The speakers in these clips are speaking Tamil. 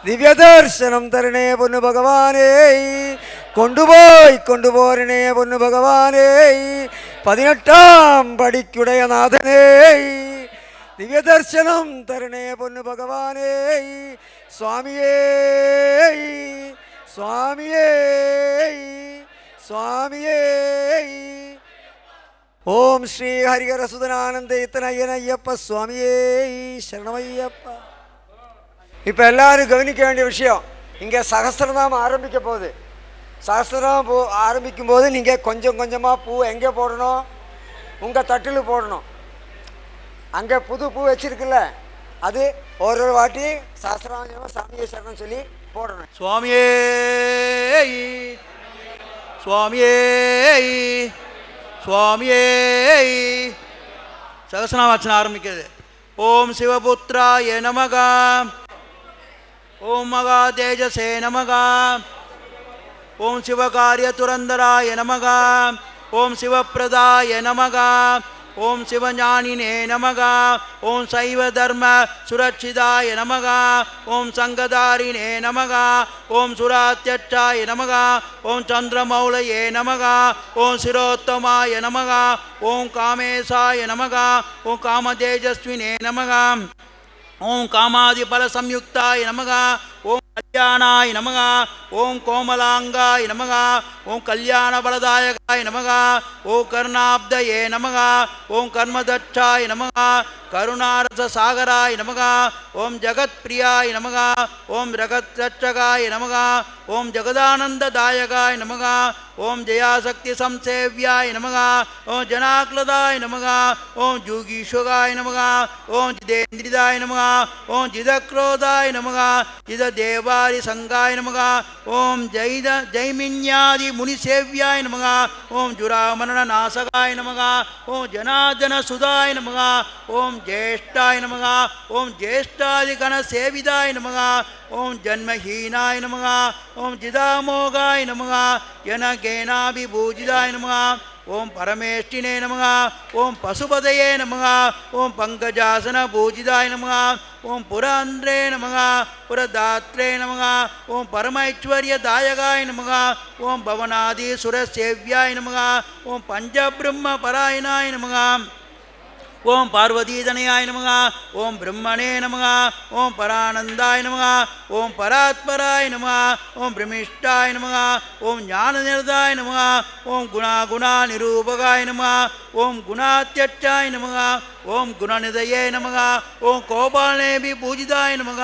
ദിവ്യ ദർശനം തരണേ പൊന്നു ഭഗവാനേ, കൊണ്ടുപോരണേ പൊന്നു ഭഗവാനേ, 18ാം പടിക്കുടയ നാഥനേ, ദിവ്യ ദർശനം തരണേ പൊന്നു ഭഗവാനേ, സ്വാമിയേ സ്വാമിയേ സ്വാമിയേ. ஓம் ஸ்ரீ ஹரிஹர சுதனானந்த இத்தனையனையப்ப சுவாமியே சரணமையப்பா. இப்போ எல்லாரும் கவனிக்க வேண்டிய விஷயம், இங்கே சகஸ்ரநாமம் ஆரம்பிக்க போகுது. சகஸ்ரநாமம் ஆரம்பிக்கும் போது நீங்கள் கொஞ்சம் கொஞ்சமாக பூ எங்கே போடணும்? உங்கள் தட்டில் போடணும். அங்கே புது பூ வச்சிருக்குல்ல, அது ஒரு வாட்டி சகஸ்ரநாமம் சாமியே சரணம் சொல்லி போடணும். சுவாமியே சுவாமியே சுவாமியே. சகஸ்ரநாமம் ஆரம்பிக்கிறது. ஓம் சிவபுத்ராய நமக, ஓம் மகா தேஜசே நமக, ஓம் சிவகாரிய துரந்தராய நமக, ஓம் சிவப்பிரதாய நமக, ஓம் சிவஞானினே நமக, ஓம் சைவ தர்ம சுரட்சிதாய நமக, ஓம் சங்கதாரினே நமக, ஓம் சுராத்யட்சாய நமக, ஓம் சந்திரமௌலயே நமக, ஓம் சிரோத்தமாய நமக, ஓம் காமேசாய நமக, ஓம் காமதேஜஸ்வினே நமக, ஓம் காமாதிபல சம்யுக்தாய நமக, ஓம் கல்யாணாய நமக, ஓம் கோமலாங்காய நமக, ஓம் கல்யாண பலதாயகாய நமக, ஓம் கருணாப்தயே நமக, ஓம் கர்மதட்சாய நமக, கருணாரச சாகராய நமக, ஓம் ஜகத் பிரியாய நமக, ஓம் ஜகத்ரட்சகாய நமக, ஓம் ஜகதானந்ததாயகாய நமக, ஓம் ஜயாசக்தி சம்சேவ்யாய நமக, ஓம் ஜனாக்லதாய நமக, ஓம் ஜூகீஸ்வகாய நமக, ஓம் ஜிதேந்திரிதாய நமக, ஓம் ஜிதக்ரோதாய நமக, ஜிததேவாரி சங்காய நமக, ஓம் ஜைமின்யாதி முனிசேவ்யாய நமக, ஓம் ஜுராமரண நாசகாய நமக, ஓம் ஜனார்தன சுதாய நமக, ஓம் ஜேஷ்டாய நமக, ஓம் ஜேஷ்டாதி கண சேவிதாய நமக, ஓம் ஜன்மஹீனாய நமக, ஓம் ஜிதாமோகாய நமக, ஜனகேனாபிபூஜிதாய நமக, ஓம் பரமேஷ்டினே நமக, ஓம் பசுபதயே நமக, ஓம் பங்கஜாசன பூஜிதாய நமக, ஓம் புரந்திரே நமக, புரதாத்ரே நமக, ஓம் பரமைஸ்வர்யதாயகாய நமக, ஓம் பவனாதி சுரசேவ்யாய நமக, ஓம் பஞ்சபிரம்ம பராயணாய நமக, ஓம் பார்வதீதனயாய நமக, ஓம் பிரம்மணே நமக, ஓம் பரானந்தாய நமக, ஓம் பராத்பராய நமக, ஓம் பிரமிஷ்டாய நமக, ஓம் ஞானநிரதாய நமக, ஓம் குணா நிரூபகாய நமக, ஓம் குணாத்யட்சாய நமக, ஓம் குணநிதயே நமக, ஓம் கோபாலேபி பூஜிதாய நமக,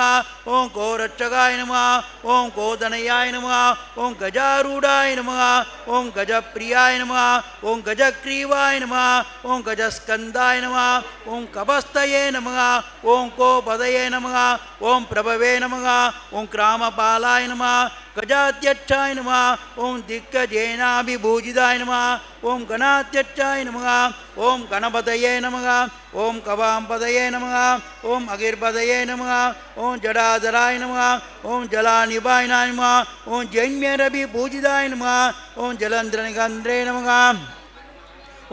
ஓம் கோரட்சகாய நமக, ஓம் கோதனயாய நமக, ஓம் கஜாரூடாய நமக, ஓம் கஜப்பிரியாய நமக, ஓம் கஜக்ரீவாய நமக, ஓம் கஜஸ்கந்தாய நமக, ஓம் கபஸ்தயே நமக, ஓம் கோபதயே நமக, ஓம் பிரபவே நமக, ஓம் கிராமபாலாய நமக, கஜாத்யட்சாய நமக, ஓம் திக்கஜேனாபிபூஜிதாய நமக, ஓம் கணாத்யட்சாய நமக, ஓம் கணபதயே நமக, ஓம் கவாம்பதயே நமக, ஓம் அகிர்பதயே நமக, ஓம் ஜடாதராய நமக, ஓம் ஜலாநிபாய நமக, ஓம் ஜென்மேரபி பூஜிதாய நமக, ஓம் ஜலந்திரநிகந்திரே நமக,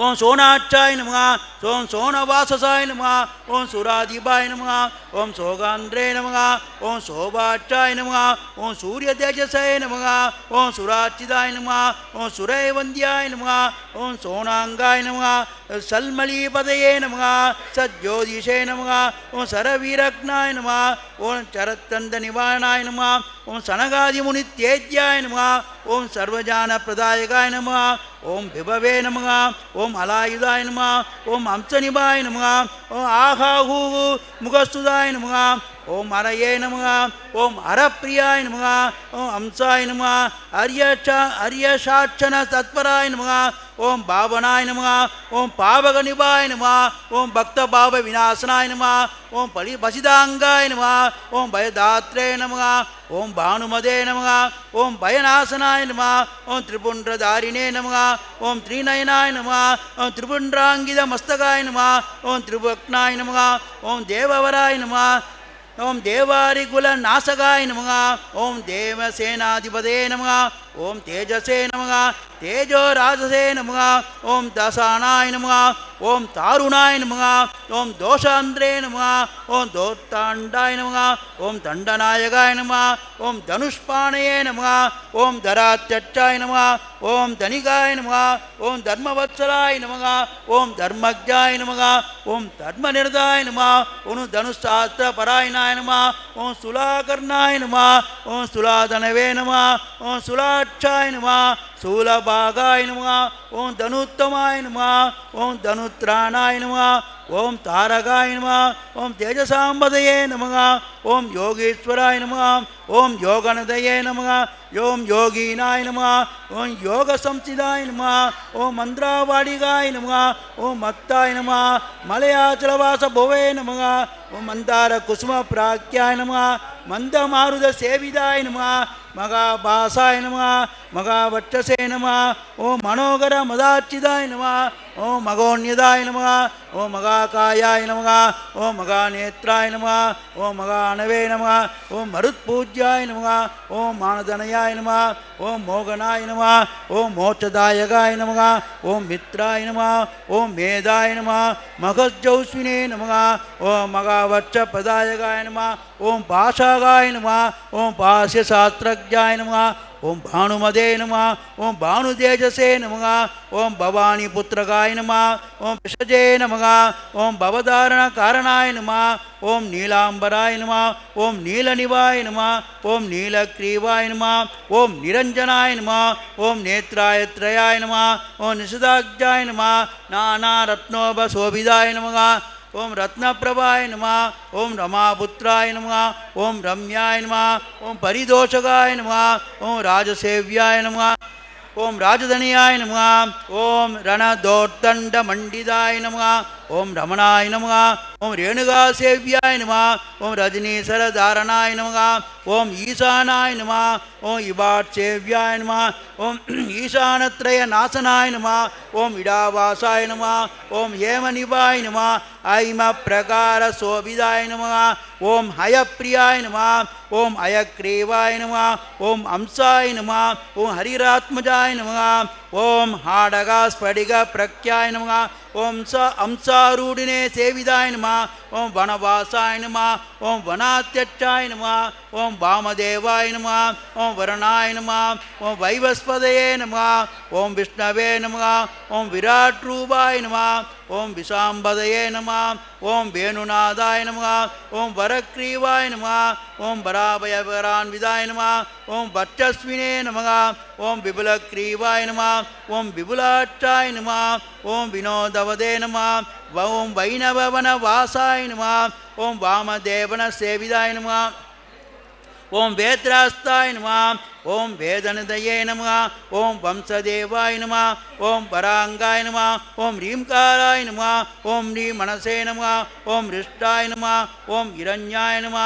ஓம் சோனாட்சாய நமக, ஓம் சோனவாசசாய நமக, ஓம் சுராதிபாய நமக, ஓம் சோகாந்திரே நமக, ஓம் சோபாட்சாய நமக, ஓம் சூரிய தேஜசாய நமக, ஓம் சுராட்சிதாய நமக, ஓம் சுரேவந்தியாய நமக, ஓம் சோனாங்காய நமக, சல்மலீபதயே நமக, சஜ்ஜோதிஷே நமக, ஓம் சரவீரக்னாய நமக, ஓம் சரத்தந்த நிவாரணாய நமக, ஓம் சனகாதிமுனித்யேத்யாய நமக, ஓம் சர்வஜான பிரதாயகாய நமக, ஓம் விபவே நமக, ஓம் அலாயுதாய நமக, ஓம் அம்சநிபாய நமக, ஓம் ஆகாஹூ முகஸ்துதாய நமக, ஓம் அரயே நமக, ஓம் அரப்பிரியாய நமக, ஓம் அம்சாய நமக, அரியசாட்சண தத்பராய நமக, ஓம் பாவனாய நமக, ஓம் பாவகநிபாய நமக, ஓம் பக்த பாவ விநாசனாய நமக, ஓம் பசிதாங்காய நமக, ஓம் பயதாத்ரே நமக, ஓம் பானுமதே நமக, ஓம் பயநாசனாய நமக, ஓம் திரிபுண்டதாரிணே நமக, ஓம் த்ரீநயனாய நமக, ஓம் திரிபுண்டாங்கித மஸ்தகாய நமக, ஓம் திரிபக்னாய நமக, ஓம் தேவவராய நமக, ஓம் தேவாரிகுல நாசகாய நமக, ஓம் தேவசேனாதிபதே நமக, ஓம் தேஜசே நமக தேஜோ ராஜசே நமக ஓம் தசானாய நமக ஓம் தாருணாய நமக ஓம் தோஷாந்திரே நமக ஓம் தோர்த்தாண்டாய நமக ஓம் தண்டநாயகாய நமக ஓம் தனுஷ்பாணயே நமக ஓம் தராத்யட்சாய நமக ஓம் தனிகாய நமக ஓம் தர்மவத்சலாய நமக ஓம் தர்மஜாய நமக ஓம் தர்மநிரதாய நமக ஓம் தனுஷாஸ்திர பராயணாய நமக ஓம் சுலாகர்ணாய நமக ஓம் சுலாதனவே நமக ஓம் சுலாட்சாய நமக சூலபாகாய நமக ஓம் தனுத்தமாய நமக ஓம் தனுத்ராணாய நமக ஓம் தாரகாய நமக ஓம் தேஜசாம்பதயே நமக ஓம் யோகீஸ்வராய நமக ஓம் யோகநதயே நமக ஓம் யோகீனாய நமக ஓம் யோக சம்சிதாய நமக ஓம் மந்திராவாடிகாய நமக ஓம் மத்தாய நமக மலையாச்சலவாச புவே நமக ஓம் மந்தார குசும பிராக்யாய நமக மந்தமாருத சேவிதாய நமக மகாபாசாய நமக மகாவட்சசே நமக ஓம் மனோகர மதாச்சிதாய நமக ஓம் மகோன்யதாய நமக ஓம் மகாகாயாய நமக ஓம் மகாநேத்ராய நமக ஓம் மகானவே நமக ஓம் மருத்பூஜ்யாய நமக ஓம் மானதனயாய நமக ஓம் மோகனாய நமக ஓம் மோட்சதாயகாய நமக ஓம் மித்ராய நமக ஓம் மேதாய நமக மகஜௌஸ்வினே நமக ஓம் மகாவட்சபதாயகாய நமக ஓம் பாஷாகாய நமக ஓம் பாஷ்யசாஸ்திரஜாய நமக ஓம் பானுமதே நம ஓம் பானுதேஜசே நமக ஓம் பவானி புத்திரகாய நம ஓம் விஷஜே நமக ஓம் பவதாரண காரணாய நம ஓம் நீலாம்பராய நம ஓம் நீலநிவாய நம ஓம் நீலக்ரீவாய நம ஓம் நிரஞ்சனாய நம ஓம் நேத்ராயத்ரயாய நம ஓம் நிஷதாக்ஜாய நம நானாரத்னோபசோபிதாய நமக ஓம் ரத்னபிரபாய நம ஓம் ரமாபுத்திராய நம ஓம் ரம்யாய நம ஓம் பரிதோஷகாய நம ஓம் ராஜசேவியாய நம ஓம் ராஜதனியாய நம ஓம் ரணதோர்தண்ட மண்டிதாய நம ஓம் ரமணாய நம ஓம் ரேணுகாசேவியாய நம ஓம் ரஜினீசரதாரணாய நம ஓம் ஈசானாய நம ஓம் இவாட்சேவியாய நம ஓம் ஈசானத்ரய நாசனாய நம ஓம் இடாவாசாய நம ஓம் ஏமநிவாய நம ஐம பிரகார சோபிதாய நம ஓம் ஹயப்பிரியாய நம ஓம் அயக்ரீவாய நம ஓம் அம்சாய நம ஓம் ஹரிராத்மஜாய நம ஓம் ஹாடகா ஸ்படிக பிரக்யாய நம ஓம் அம்சாரூடினே சேவிதாய நம ஓம் வனவாசாய நம ஓம் வனாத்யட்சாய நம ஓம் வாமதேவாய நம ஓம் வருணாய நம ஓம் வைவஸ்பதயே நம ஓம் விஷ்ணவே நம ஓம் விராட் ரூபாய நம ஓம் விசாம்பதயே நம ஓம் வேணுநாதாய நம ஓம் வரக்ரீவாய நம ஓம் பராபயபரான்விதாய நம ஓம் வர்ச்சஸ்வினே நம ஓம் விபுலக்ரீவாய நம ஓம் விபுலாட்சாய நம ஓம் வினோதவதே நம ஓம் வைணவவன வாசாய நம ஓம் வாமதேவன சேவிதாய நம ஓம் வேத்ராஸ்தாய நம ஓம் வேதனதயே நம ஓம் வம்சதேவாய நம ஓம் பராங்காய நம ஓம் ரீம்காராய நம ஓம் ரீமணசே நம ஓம் ரிஷ்டாய நம ஓம் இரண்யாய நம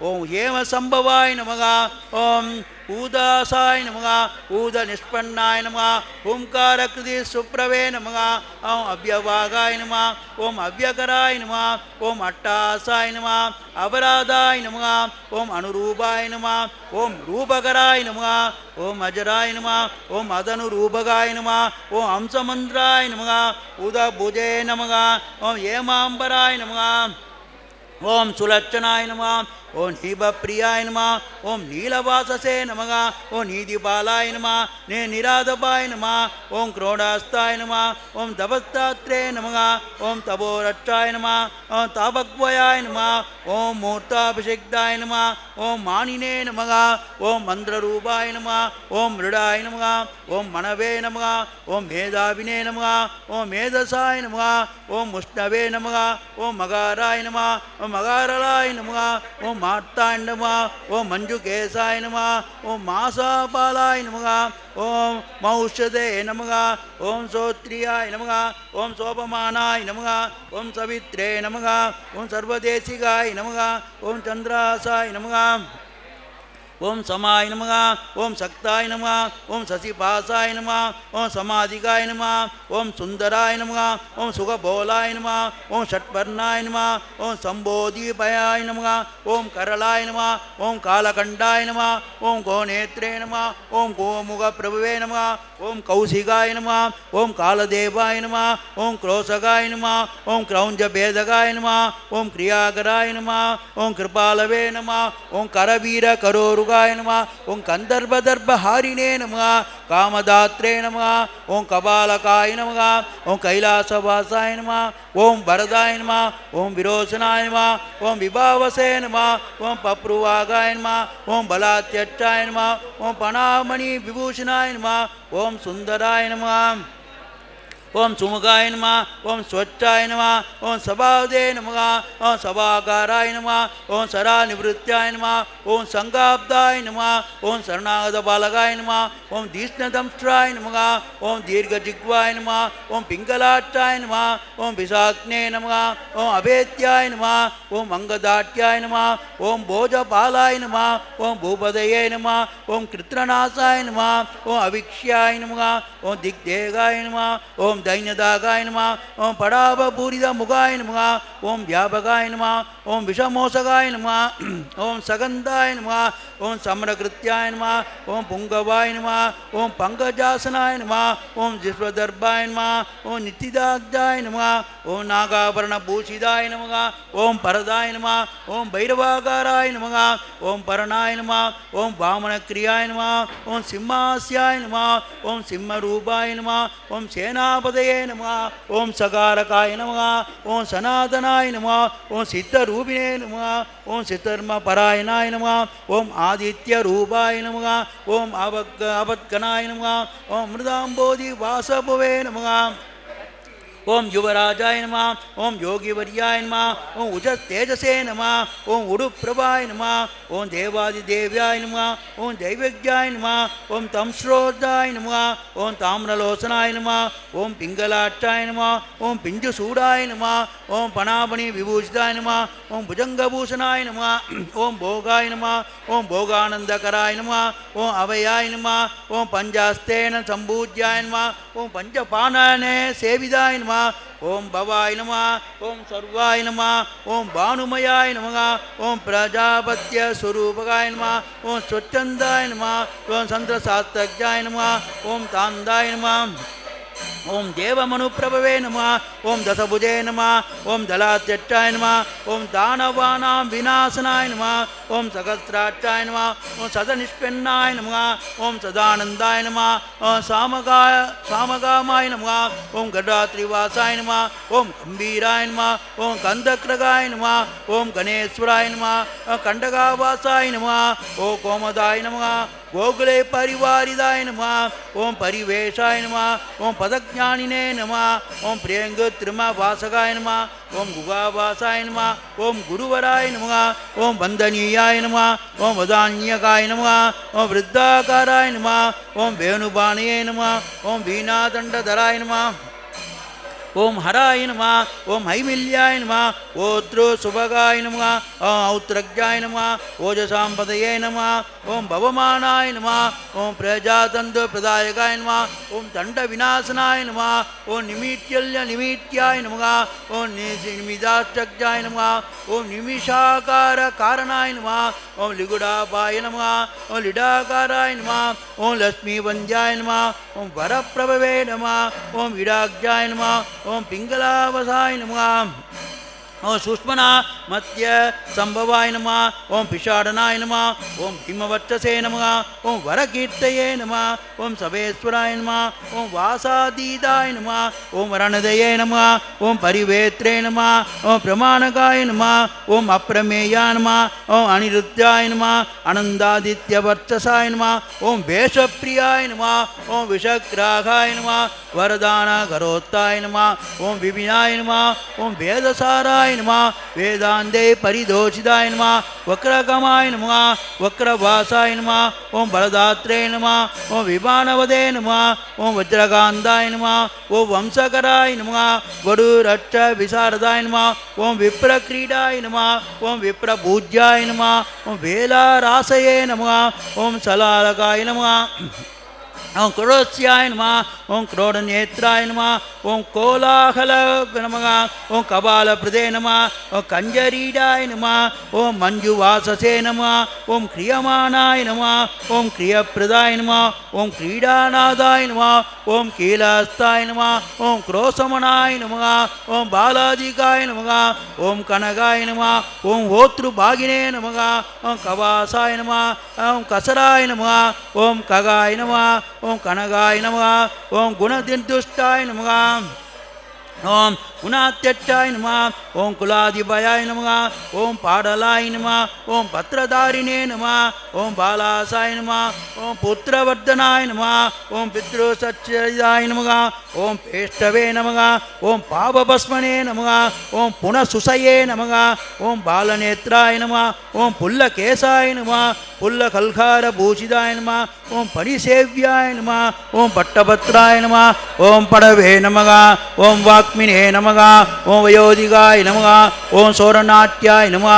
ஓம் ஹேமசம்பவாய நம ஓம் ஊதாசாய நம ஊத நிஷ்பன்னாய நம ஓம்காரகிருதி சுப்ரவே நம ஓம் அவ்யவாகாய நம ஓம் அவ்யகராய நம ஓம் அட்டாசாய நம அபராதாய நம ஓம் அனுரூபாய நம ஓம் ரூபகராய நம ஓம் அஜராய நம ஓம் அதனுரூபகாய நம ஓம் அம்சமந்திராய நம உதபுஜே நம ஓம் ஏமாம்பராய நம ஓம் சுலட்சணாய நம ஓம் நீபப்பிரியாய நம ஓம் நீலவாசசே நம ஓம் நீதிபாலாய நம நிராதபாய நம ஓம் குரோடாஸ்தாய நம ஓம் தபஸ்தாத்ரே நம ஓம் தபோரட்சாய நம ஓம் தாபக்வயாய நம ஓம் மூர்த்தாபிஷிக்தாய நம ஓம் மானினே நம ஓம் மந்திரரூபாய நம ஓம் மிருடாய நம ஓம் மணவே நம ஓம் மேதாவினே நம ஓம் மேதசாய நம ஓம் முஷ்ணவே நம ஓம் மகாராய நம ஓம் மகாரலாய நம ஓம் மார்த்தாய நம ஓம் மஞ்சுகேசாய நம ஓம் மாசாபாலாய நம ஓம் மௌஷதே நம ஓம் சோத்ரியாய நம ஓம் சோபமானாய நம ஓம் சவித்ரே நம ஓம் சர்வதேசிகாய நம ஓம் சந்திராசாய நம ஓம் சமாய நமக ஓம் சக்தாய நமக ஓம் சசிபாசாய நமக ஓம் சமாதிகாய நமக ஓம் சுந்தராய நமக ஓம் சுகபோலாய நமக ஓம் ஷட்வர்ணாய நமக ஓம் சம்போதிபயாய நமக ஓம் கரளாய நமக ஓம் காலகண்டாய நமக ஓம் கோநேத்ரே நமக ஓம் கோமுக பிரபுவே நமக ஓம் கௌசிகாய நமக ஓம் காலதேவாய நமக ஓம் क्रोशगाय नमः ओं क्रौञ्जभेदगाय नमः ओं क्रियाकराय नमः ओं कृपालवे नमः ओं करवीर करोरुगाय नमः ओं कंदर्पदर्पहारिणे नमः कामदात्रे नमः ओं कपालकाय नमः ओं कैलासवासाय नमः ओं वरदाय नमः ओं विरोचनाय नमः ओं विभावसे नमः ओं पप्रुवागाय नमः ओं बलात्यक्षाय नमः ओं पणामणि विभूषणाय नमः ओं सुंदराय नमः ओम सुमुखाय नमः ओम स्वच्छाय नमः ओम सभावदे नमः ओम सभाकाराय नमः ओम सरानिवृत्त्याय नमः ओम संगाब्दाय नमः ओम शरणागत बालकाय नमः ओम दीष्णदंष्ट्राय नमः ओम दीर्घजिह्वाय नमः ओम पिंगलाट्टाय नमः ओम विशाग्ने नमः ओम अभेत्याय नमः ओम अंगदाट्याय नमः ओम भोजपालाय नमः ओम भूपदये नमः ओम कृत्रनाशाय नमः ओम अविक्ष्याय नमः ओम दिग्देगाय नमः ओम दैन्यदागाय नमः ओम पडाभपूरित मुखाय नमः ओम व्यापकाय नमः ओम विषमोषकाय नमः ओम सगंधाय नमः ओम सम्रकृत्याय नमः ओम पुंगवाय नमः ओम पंकजासनाय नमः ओम जिह्वदर्भाय नमः ओम नित्यदाग्धाय नमः ओम नागाभरणभूषिताय नमः ओम परदाय नमः ओम भैरवाकाराय नमः ओम परणाय नमः ओम वामनक्रियाय नमः ओम सिंहास्याय नमः ओम सिंहरूपाय नमः ओम सेनापतये नमः ओम सकारकाय नमः ओम सनातनाय नमः ओम सिद्धरूपिणे नमः ओम सिद्धर्मपरायणाय नमः ओम आदित्यरूपाय नमः ओम अवद्गणाय नमः ओम मृदाम्बोधि वासभवे नमः ओम युवराजाय नमः ओम योगिवर्याय नमः ओम उजस्तेजसे नमः ओम उडुप्रभाय नमः ओम देवादिदेव्याय नमः ओम दैवज्ञाय नमः ओम तंश्रोदाय नमः ओम ताम्रलोचनाय नमः ओम पिंगलाट्टाय नमः ओम पिंजुसूडाय नमः ओम पणामणि विभूषिताय नमः ओम भुजंगभूषणाय नमः ओम भोगाय नमः ओम भोगानंदकराय नमः ओम अवयाय नमः ओम पंचास्तेन संपूज्याय नमः ओम पंचपाणने सेविताय नमः ओम भवाय नमः ओम सर्वाय नमः ओम भानुमयाय नमः ओम प्रजापत्य स्वरूपकाय नमः ओम स्वच्छंदाय नमः ओम संतशास्त्रज्ञाय नमः ओम तांदाय नमः ओम देवमनुप्रभवे नमः ओम दशभुजे नमः ओम दलात्यक्षाय नमः ओम दानवानां विनाशनाय नमः ओम सहस्राक्षाय नमः ओम सदनिष्पन्नाय नमः ओम सदानंदाय नमः ओम सामगामाय नमः ओम गडात्रिवासाय नमः ओम गंभीराय नमः ओम कंदक्रगाय नमः ओम गणेश्वराय नमः ओम कंडगावासाय नमः ओम कोमदाय नमः गोकुले परिवारिदाय नमः ओम परिवेशाय नमः ओम पदज्ञानिने नमः ओम प्रियंगत्रिमवासकाय नमः ओम गुगावासाय नमः ओम गुरुवराय नमः ओम वंदनीयाय नमः ओम वदान्यकाय नमः ओम वृद्धाकाराय नमः ओम वेणुबाणये नमः ओम वीणादण्डधराय नमः ओम हराय नमः ओम हैमिल्याय नमः ओत्रो सुभगाय नमः ओम औत्रज्ञाय नमः ओजसाम्पदये नमः ओम भवमानाय नमः ओम प्रजातंत्र प्रदायकाय नमः ओम दंडविनाशनाय नमः ओम निमित्याय नमः ओम निमिदाष्ट्रज्ञाय नमः ओम निमिषाकार कारणाय नमः ओम लिगुडापाय नमः ओम लिडाकाराय नमः ओम लक्ष्मीवन्द्याय नमः ओम वरप्रभवे नमः ओम विराग्याय नमः ओम पिंगलावसाय नमः ओम सुष्मना मध्य संभवाय नमः ओम पिषाडनाय नमः ओम भीमवक्षसे नमः ओम वरकीर्तये नमः ओम सवेश्वराय नमः ओम वासादीदाय नमः ओम रणदये नमः ओम परिवेत्रे नमः ओम प्रमाणकाय नमः ओम अप्रमेयाय नमः ओम अनिरुद्धाय नमः आनंदादित्यवर्चसाय नमः ओम वेशप्रियाय नमः ओम विषग्राहाय नमः वरदान करोत्ताय नमः ओम विपिनाय नमः ओम वेदसाराय நமः வேதாந்தே பரிதோஷிதாய நமः வக்ரகமாய நமः வக்ரவாசாய நமः ஓம் பலதாத்ரே நமः ஓம் விபானவதே நமः ஓம் வஜ்ரகாந்தாய நமः ஓம் வம்சகராய நமः வடுரட்ச விசாரதாய நமः ஓம் விப்ரக்ரீடாய நமः ஓம் விப்ரபூஜ்யாய நமः ஓம் வேலாராசயே நமः ஓம் சலாலகாய நமः ஓம் குரோஸ்யாய நமः ஓம் குரோடநேத்ராய நமः ஓம் கோலாகல நமः ஓம் கபாலபிரதே நமः ஓம் கஞ்சரீடாய நமः ஓம் மஞ்சுவாசசே நமः ஓம் கிரியமானாய நமः ஓம் கிரியப்பிரதாய நமः ஓம் கிரீடாநாதாய நமः ஓம் கீலஹஸ்தாய நமः ஓம் குரோசமனாய நமः ஓம் பாலாதிகாய நமः ஓம் கனகாய நமः ஓம் ஓத்ருபாகினே நமः ஓம் கவாசாய நமः ஓம் கசராய நமः ஓம் ககாய நமः ஓம் கனகாய நமः ஓம் குணதிர்துஷ்டாய நமः ஓம் குணாத்யட்சாய நமः ஓம் குலாதிபயாய நமः ஓம் பாடலாய நமः ஓம் பத்ரதாரிணே நமः ஓம் பாலாசாய நமः ஓம் புத்திரவர்தனாய நமः ஓம் பித்ருசச்சாய நமः ஓம் பேஷ்டவே நமः ஓம் பாவபஸ்மனே நமः ஓம் புனசுசயே நமः ஓம் பாலநேத்ராய நமः ஓம் புல்லகேசாய நமः புல்லகல்காரபூஷிதாய நமः ஓம் பரிசேவ்யாய நமः ஓம் பட்டபத்ராய நமः ஓம் படவே நமः ஓம் வாக்மினே நமः ஓம் வயோதிகாய நமः ஓம் சோரநாட்யாய நமः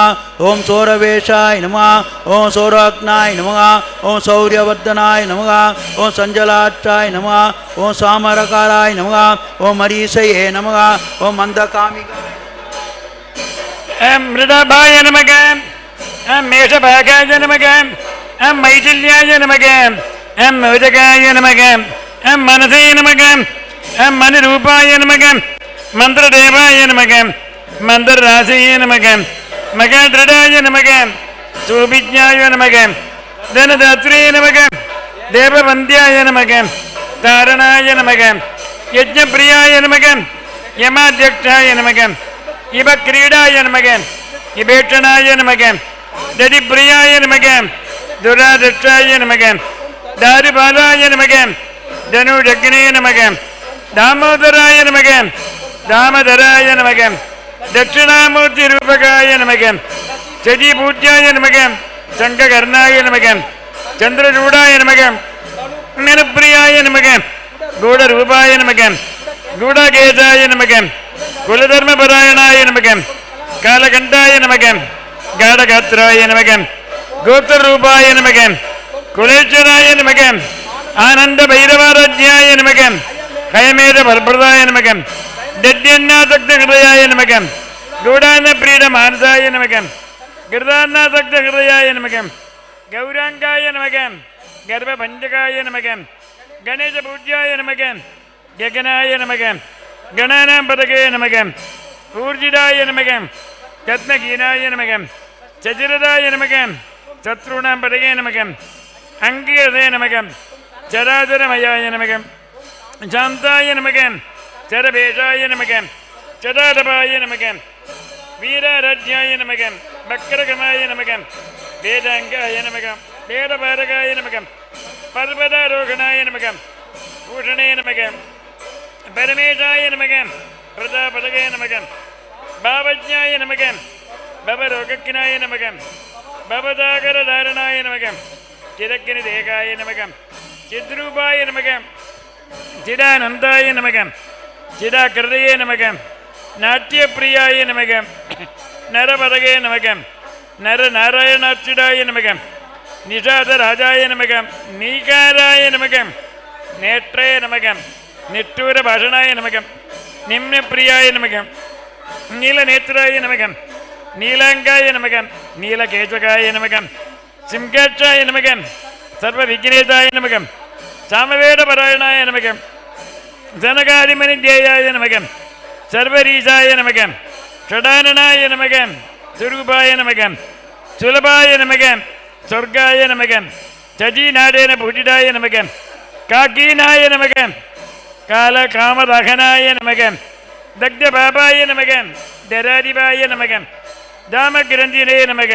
ஓம் சோரவேஷாய நமः ஓம் சோராக்னாய நமः ஓம் சௌரியவர்தனாய நமः ஓம் சஞ்சலாட்சாய நமः ஓம் சாமரகாராய நமः ஓம் மரீசயே நமः ஓம் மந்தகாமிகாய மிருடபாய நமக மேஷபாகாய நமக மைதில்யாய நமக மோதகாய நமக மனசே நமக மனுரூபாய நமக மந்திரதேவாய நமக மந்திரராசயே நமக மகதிருடாய நமக சூபிஜ்ஞாய நமக தனதாத்ரே நமக தேவவந்தியாய நமக தாரணாய நமக யஜ்ஞபிரியாய நமக யமாத்யக்ஷாய நமக இபக்ரீடாய நமக இபேட்சணாய நமக ததிப்பிரியாய நமக துராதட்சாய நமக தாரிபாலாய நமக தனுஜக்னே நமக தாமோதராய நமக தாமதராய நமக தட்சிணாமூர்த்தி ரூபகாய நமக சதிபூஜ்யாய நமக சங்ககர்ணாய நமக சந்திரசூடாய நமக மனுப்பிரியாய நமக கூடரூபாய நமக கூடகேசாய நமக குலதர்மபராயணாய நமக காலகண்டாய நமக காடகாத்ராய நமக கோப்தரூபாய நமக குலேச்சராய நமக ஆனந்த பைரவாராஜ்யாய நமக ஹயமேத பரபிரதாய நமக தத்யன்னாசக்த ஹிருதயாய நமக கூடான பிரீட மானசாய நமக கிருதான்னாசக்த ஹிருதயாய நமக கௌராங்காய நமக கர்ப்பபஞ்சகாய நமக கணேச பூஜ்யாய நமக ககனாய நமக கணானாம் பதகே நமக ஊர்ஜிதாய நமக ரத்னகீனாய நமக சஜிரதாய நமக சத்ருணாம் பதகே நமக அங்கீரதே நமக சராதரமயாய நமக சாந்தாய நமக சரபேஷாய நமக சதாதபாய நமக வீரராஜ்யாய நமக பக்ரகமாய நமக வேதாங்காய நமக வேதபாரகாய நமக பர்வதாரோகணாய நமக பூஷணே நமக பரமேஷாய நமக பிரதாபதகே நமக பாவஜ்ஞாய நமக பவரோகினாய நமக பவதாகரதாரணாய நமக சிரக்கினி தேகாய நமக சித்ரூபாய நமக சிதானந்தாய நமக சிதாகிருதயே நமக நாட்டியப்பிரியாய நமக நரபதகே நமக நரநாராயணாட்சிடாய நமக நிஷாதராஜாய நமக நீகாராய நமக நேற்றே நமக நிட்டூர பாஷணாய நமக நிம்னப்பிரியாய நமக நீலநேத்ராய நமக நீலாங்காய நமக நீலகேஜகாய நமக சிம்கேட்சாய நமக சர்வவிக்னேதாய நமக சாமவேதபராயணாய நமக ஜனகாதிமனித்யேயாய நமக சர்வரீசாய நமக ஷடானனாய நமக சுரூபாய நமக சுலபாய நமக சொர்க்காய நமக சஜீநாடேன பூஜிதாய நமக காக்கீனாய நமக காலகாமதகனாய நமக தக்தபாபாய நமக தராதிபாய நமக தாமகிரந்தினே நமக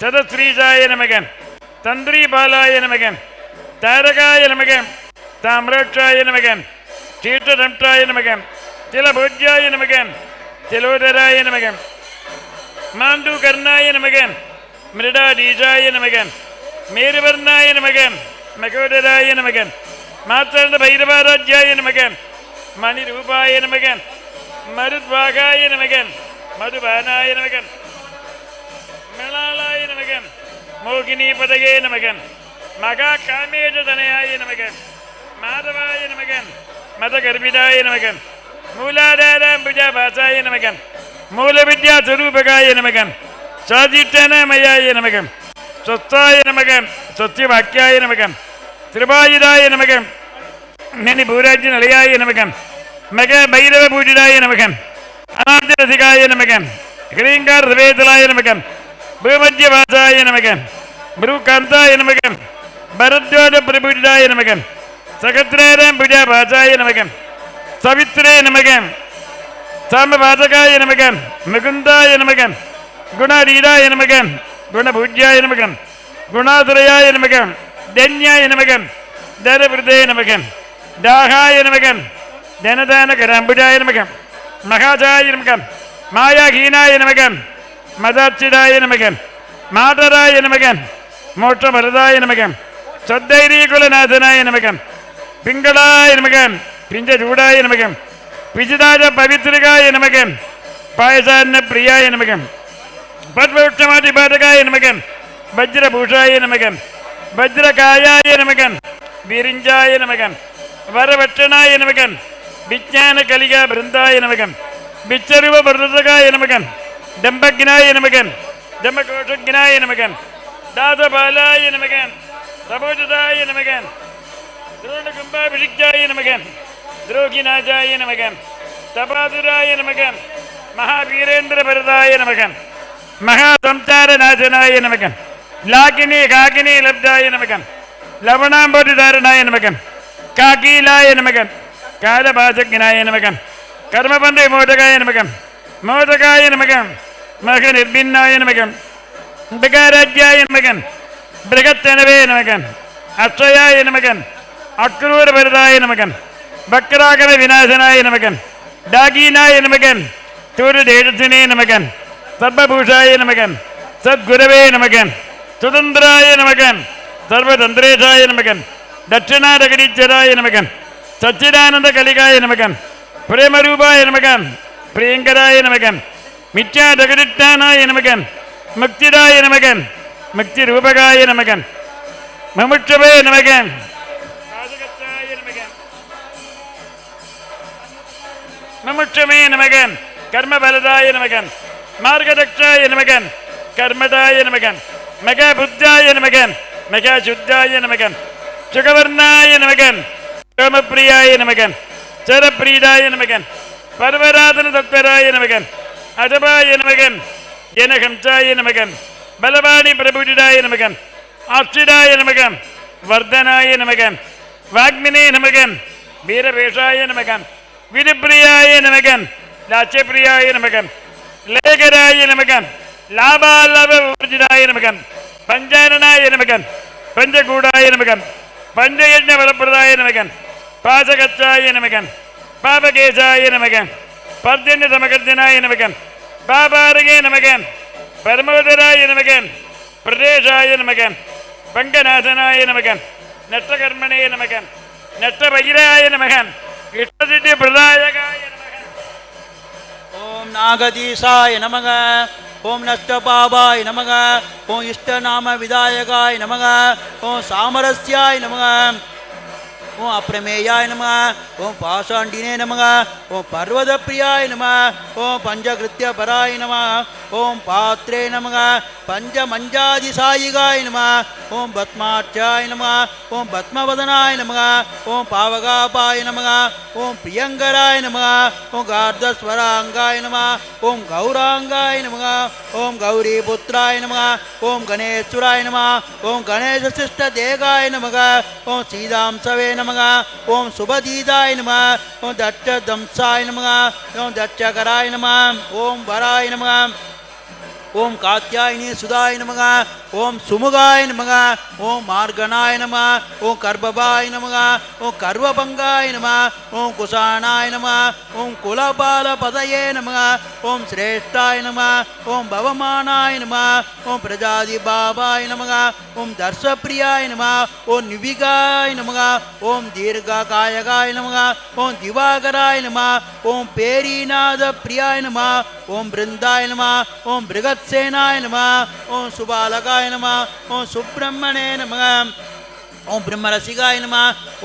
சதஸ்ரீசாய நமக தந்திரீபாலாய நமக தாரகாய நமக தாமிரட்சாய நமக தீர்த்ததம்டாய நமக திலபூஜ்யாய நமக திலோதராய நமக மாண்டூகர்ணாய நமக மிருடாதீசாய நமக மேருவர்ணாய நமக மகோதராய நமக மாத்தாண்ட பைரவாராஜ்யாய நமக மணிரூபாய நமக மருத்வாகாய நமக மதுபானாய நமக மிளாளாய நமக மோகினி பதகே நமக மகா காமேஜதனயாய நமக மாதவாய நமக மதகர்பிதாய நமக மூலாதாராம்புஜாபாசாய நமக மூலவித்யா ஸ்வரூபகாய நமக சாதிட்டனமயாய நமக சொத்தாய நமக சொத்தியவாக்கியாய நமக திரிபாயுதாய நமக நனிபூராஜ்ய நிலையாய நமக மக பைரவ பூஜிதாய நமக அநார்ஜரசிகாய நமக ஹிரீங்கார சவேதலாய நமக பூமத்தியவாசாய நமக புருகாந்தாய நமக பரத்வாஜ பிரபூஜிதாய நமக சகத்ரேரம் பூஜாபாசாய நமக சவித்ரே நமக சாமபாதகாய நமக முகுந்தாய நமக குணரீதாய நமக குணபூஜ்யாய நமக குணாதுரயாய நமக தன்யாய நமக தரவிருதே நமக தாகாய நமக தனதானகரம்புஜாய நமக மகாஜாய நமக மாயாஹீனாய நமக மதாச்சிதாய நமக மாதராய நமக மோட்சமரதாய நமக சத்தைரீகுலநாதனாய நமக பிங்களாய நமக பிஞ்சூடாய நமக விஜிதாஜ பவித்ரிகாய நமக பாயசான்ன பிரியாய நமக பத்மவட்சமாதிபாதகாய நமக வஜ்ரபூஷாய நமக வஜ்ரகாயாய நமக விரிஞ்சாய நமக வரவட்டனாய நமக விஜான கலிகா பிருந்தாய நமக விச்சருவ பர்தகாய நமக டம்பக்னாய நமக டம்பகோஷக்னாய நமக தாதபாலாய நமக தபோஜதாய நமக துரோணகும்பாபிஷிக்தாய நமக துரோகிநாஜாய நமக தபாதுராய நமக மகாவீரேந்திர பரதாய நமக மகாசம்சாரநாசனாய நமக லாகினி காகினி லப்தாய நமக லவணாம்போதிதாரணாய நமக காகீலாய நமக காலபாசக்னாய நமக கர்மபந்தை மோதகாய நமக மோதகாய நமக மக நிர்பின்னாய நமக பிகாராஜ்யாய நமக பிருகத்தனவே நமக அக்ஷயாய நமக அக்ரூர பரதாய நமக பக்ராகர விநாசனாய நமக டாகீனாய நமக தூரு தேஜசினே நமக சர்வபூஷாய நமக சத்குரவே நமக சுதந்திராய நமக சர்வதந்திரேஷாய நமக தட்சிணாரகடீச்சராய நமக சச்சிதானந்த கலிகாய நமக பிரேமரூபாய நமக பிரியங்கராய நமக மித்யா ஜகதிஷ்டானாய நமக முக்திதாய நமக முக்தி ரூபகாய நமக மமுட்சவே நமக மமுட்சமே நமக கர்மபலதாய நமக மார்கதக்ஷாய நமக கர்மதாய நமக மகா புத்தாய நமக மகா சுத்தாய நமக சுகவர்ணாய நமக சோமப்பிரியாய நமக சரப்பிரீதாய நமக பர்வராதன தத்வராய நமக அதபாய நமக ஜனகம்சாய நமக பலவாணி பிரபுஜிதாய நமக ஆக்ஷிதாய நமக வர்தனாய நமக வாக்மினே நமக வீரவேஷாய நமக விதிப்பிரியாய நமக லாட்சப்பிரியாய நமக லேகராய நமக லாபாலப ஊர்ஜிதாய நமக பஞ்சாரணாய நமக பஞ்சகூடாய நமக பஞ்சயஜ்ஞ வரப்பிரதாய நமக பாசகச்சாய நமக பாபகேசாய நமக பர்ஜன்ய சமகர்ஜனாய நமக பாபாரகே நமக பரமோதராய நமக பிரதேசாய நமக பங்கநாசனாய நமக நஷ்டகர்மணே நமக நஷ்டபகிராய நமக இஷ்டசித்தி பிரதாயகாய நமக ஓம் நாகதீசாய நமக ஓம் நஷ்டபாபாய நமக ஓம் இஷ்டநாம விதாயகாய நமக ஓம் சாமரஸ்யாய நமக ஓம் அப்பிரமேயாய நம ஓம் பாஷாண்டினே நம ஓம் பர்வதப்பிரியாய நம ஓம் பஞ்சகிருத்திய பராய நம ஓம் பாத்ரே நம பஞ்சமஞ்சாதிசாயிகாய நம ஓம் பத்மாட்சாய நம ஓம் பத்மவதனாய நம ஓம் பாவகாபாய நம ஓம் பிரியங்கராய நம ஓம் கார்தஸ்வராங்காய நம ஓம் கௌராங்காய நம ஓம் கௌரிபுத்திராய நம ஓம் கணேஸ்வராய நம ஓம் கணேசசிஷ்டதேகாய நம ஓம் சீதாம்சவே நம ஓம் சுபதீதாய நம ஓம் தட்சதம்சாய நம ஓம் தட்சகராய நம ஓம் வராய நம ஓம் காத்யாயினி சுதாய நமக ஓம் சுமுகாய நமக ஓம் மார்கனாய நம ஓம் கர்ப்பபாய நமக ஓம் கர்வபங்காய நம ஓம் குசானாய நம ஓம் குலபால பதயே நமக ஓம் சிரேஷ்டாய நம ஓம் பவமானாய நம ஓம் பிரஜாதி பாபாய நமக ஓம் தர்சப்பிரியாய நம ஓம் நிவிகாய நமக ஓம் தீர்காகாயகாய நமக ஓம் திவாகராய நம ஓம் பேரீநாத பிரியாய நம ஓம் பிருந்தாய நம ஓம் பிருகத்சேனாய நம ஓம் சுபாலகாய நம ஓம் சுப்பிரமணே நம ஓம் பிரம்மரசிகாய நம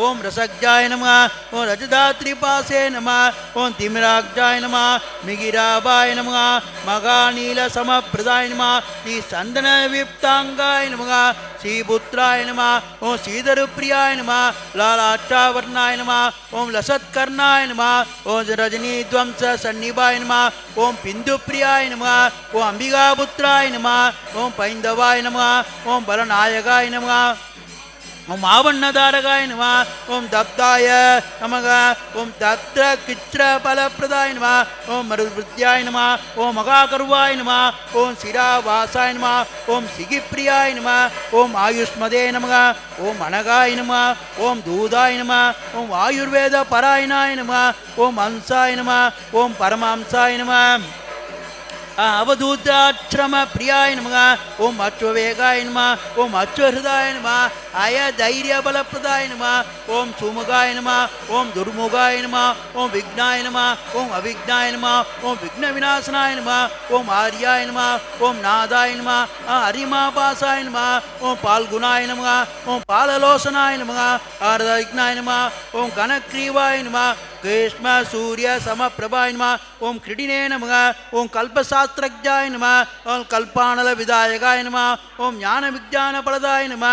ஓம் ரசக்ஜாய நம ஓம் ரஜதாத்ரிபாசே நம ஓம் திமிராக்ஜாய நம மிகிராபாய நம மகாநீல சமப்பிரதாய நம ஸ்ரீ சந்தன விப்தாங்காய நம ஸ்ரீபுத்ராய நம ஓம் ஸ்ரீதருப்பிரியாய நம லாலாட்சாவர்ணாய நம ஓம் லசத்கர்ணாய நம ஓம் ரஜினீத்வம்ச சன்னிபாய நம ஓம் பிந்துப்பிரியாய நம ஓம் அம்பிகாபுத்ராய நம ஓம் பைந்தவாய நம ஓம் பலநாயகாய நம ஓம் ஆவண்ணதாரகாய நம ஓம் தப்தாய நமக ஓம் தத்ர கிச்ர பலப்பிரதாய நம ஓம் மருத்யாய நம ஓம் மகாகர்வாய நம ஓம் சிராவாசாய நம ஓம் சிகிப்பிரியாய நம ஓம் ஆயுஷ்மதே நமக ஓம் அனகாய நம ஓம் தூதாய நம ஓம் ஆயுர்வேத பராயணாய நம ஓம் ஹம்சாய நம ஓம் பரமஹம்சாய நம அவதூதாட்சிரம பிரியாய நமக ஓம் அச்சுவேகாய நம ஓம் அச்சுஹிருதாய நம அய தைரிய பலப்பிரதாய நம ஓம் சுமுகாய நம ஓம் துர்முகாய நம ஓம் விக்னாய நம ஓம் அவிக்னாய நம ஓம் விக்ன விநாசனாய நம ஓம் ஆர்யாய நம ஓம் நாதாய நம ஹரிமாபாசாய நம ஓம் பால்குணாய நம ஓம் பாலலோசனாய நம ஆரதவிக்னாய நம ஓம் கனக்ரீவாய நம கிருஷ்ண சூரிய சமப்பிரபாய நம ஓம் கிருடினே நமக ஓம் கல்பசாஸ்திரஜாய நம ஓம் கல்பானல விதாயகாய நம ஓம் ஞான விஜான பலதாய நம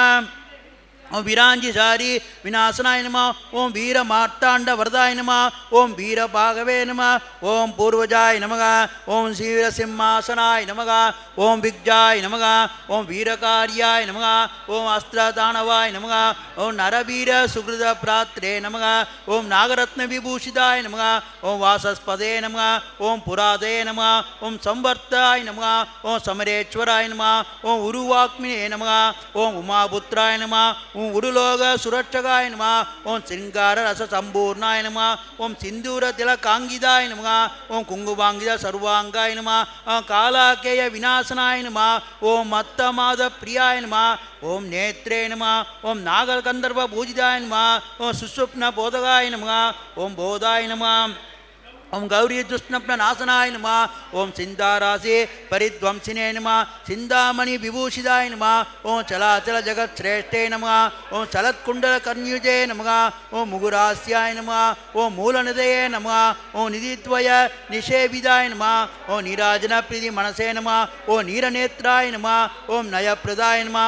ஓம் வீராஞ்சிசாரி விநாசனாய நம ஓம் வீர மார்த்தாண்ட வரதாய நம ஓம் வீர பாகவே நம ஓம் பூர்வஜாய நமக ஓம் சீரசிம்மாசனாய நமக ஓம் விக்ஜாய நமக ஓம் வீரகாரியாய நமக ஓம் அஸ்திரதானவாய நமக ஓம் நரவீர சுகிருத பிராத்ரே நமக ஓம் நாகரத்ன விபூஷிதாய நமக ஓம் வாசஸ்பதே நமக ஓம் புராதே நமக ஓம் சம்வர்த்தாய நமக ஓம் சமரேஸ்வராய நம ஓம் உருவாக்மினே நமக ஓம் உமாபுத்திராய நம ஓம் உருலோக சுரட்சகாய நம ஓம் சிங்கார ரச சம்பூர்ணாய நம ஓம் சிந்தூர திலகாங்கிதாய நம ஓம் குங்குபாங்கித சர்வாங்காய நம ஓம் காலாக்கேய விநாசனாய நம ஓம் மத்தமாத பிரியாய நம ஓம் நேத்ரே நம ஓம் நாககந்தர்வ பூஜிதாய நம ஓம் சுஸ்வப்ன போதகாய நம ஓம் போதாய நம ஓம் கௌரி துஷ்ணப்ன நாசனாய நம ஓம் சிந்தாராசி பரித்வம்சினே நம சிந்தாமணி விபூஷிதாய நம ஓம் சலாச்சல ஜகத் சிரேஷ்டே நம ஓம் சலத்குண்டல கர்ணியுஜே நம ஓம் முகுராஸ்யாய நம ஓம் மூலநிதயே நம ஓம் நிதித்வய நிஷேவிதாய நம ஓம் நீராஜன பிரீதி மனசே நம ஓம் நீரநேத்ராய நம ஓம் நயப்பிரதாய நம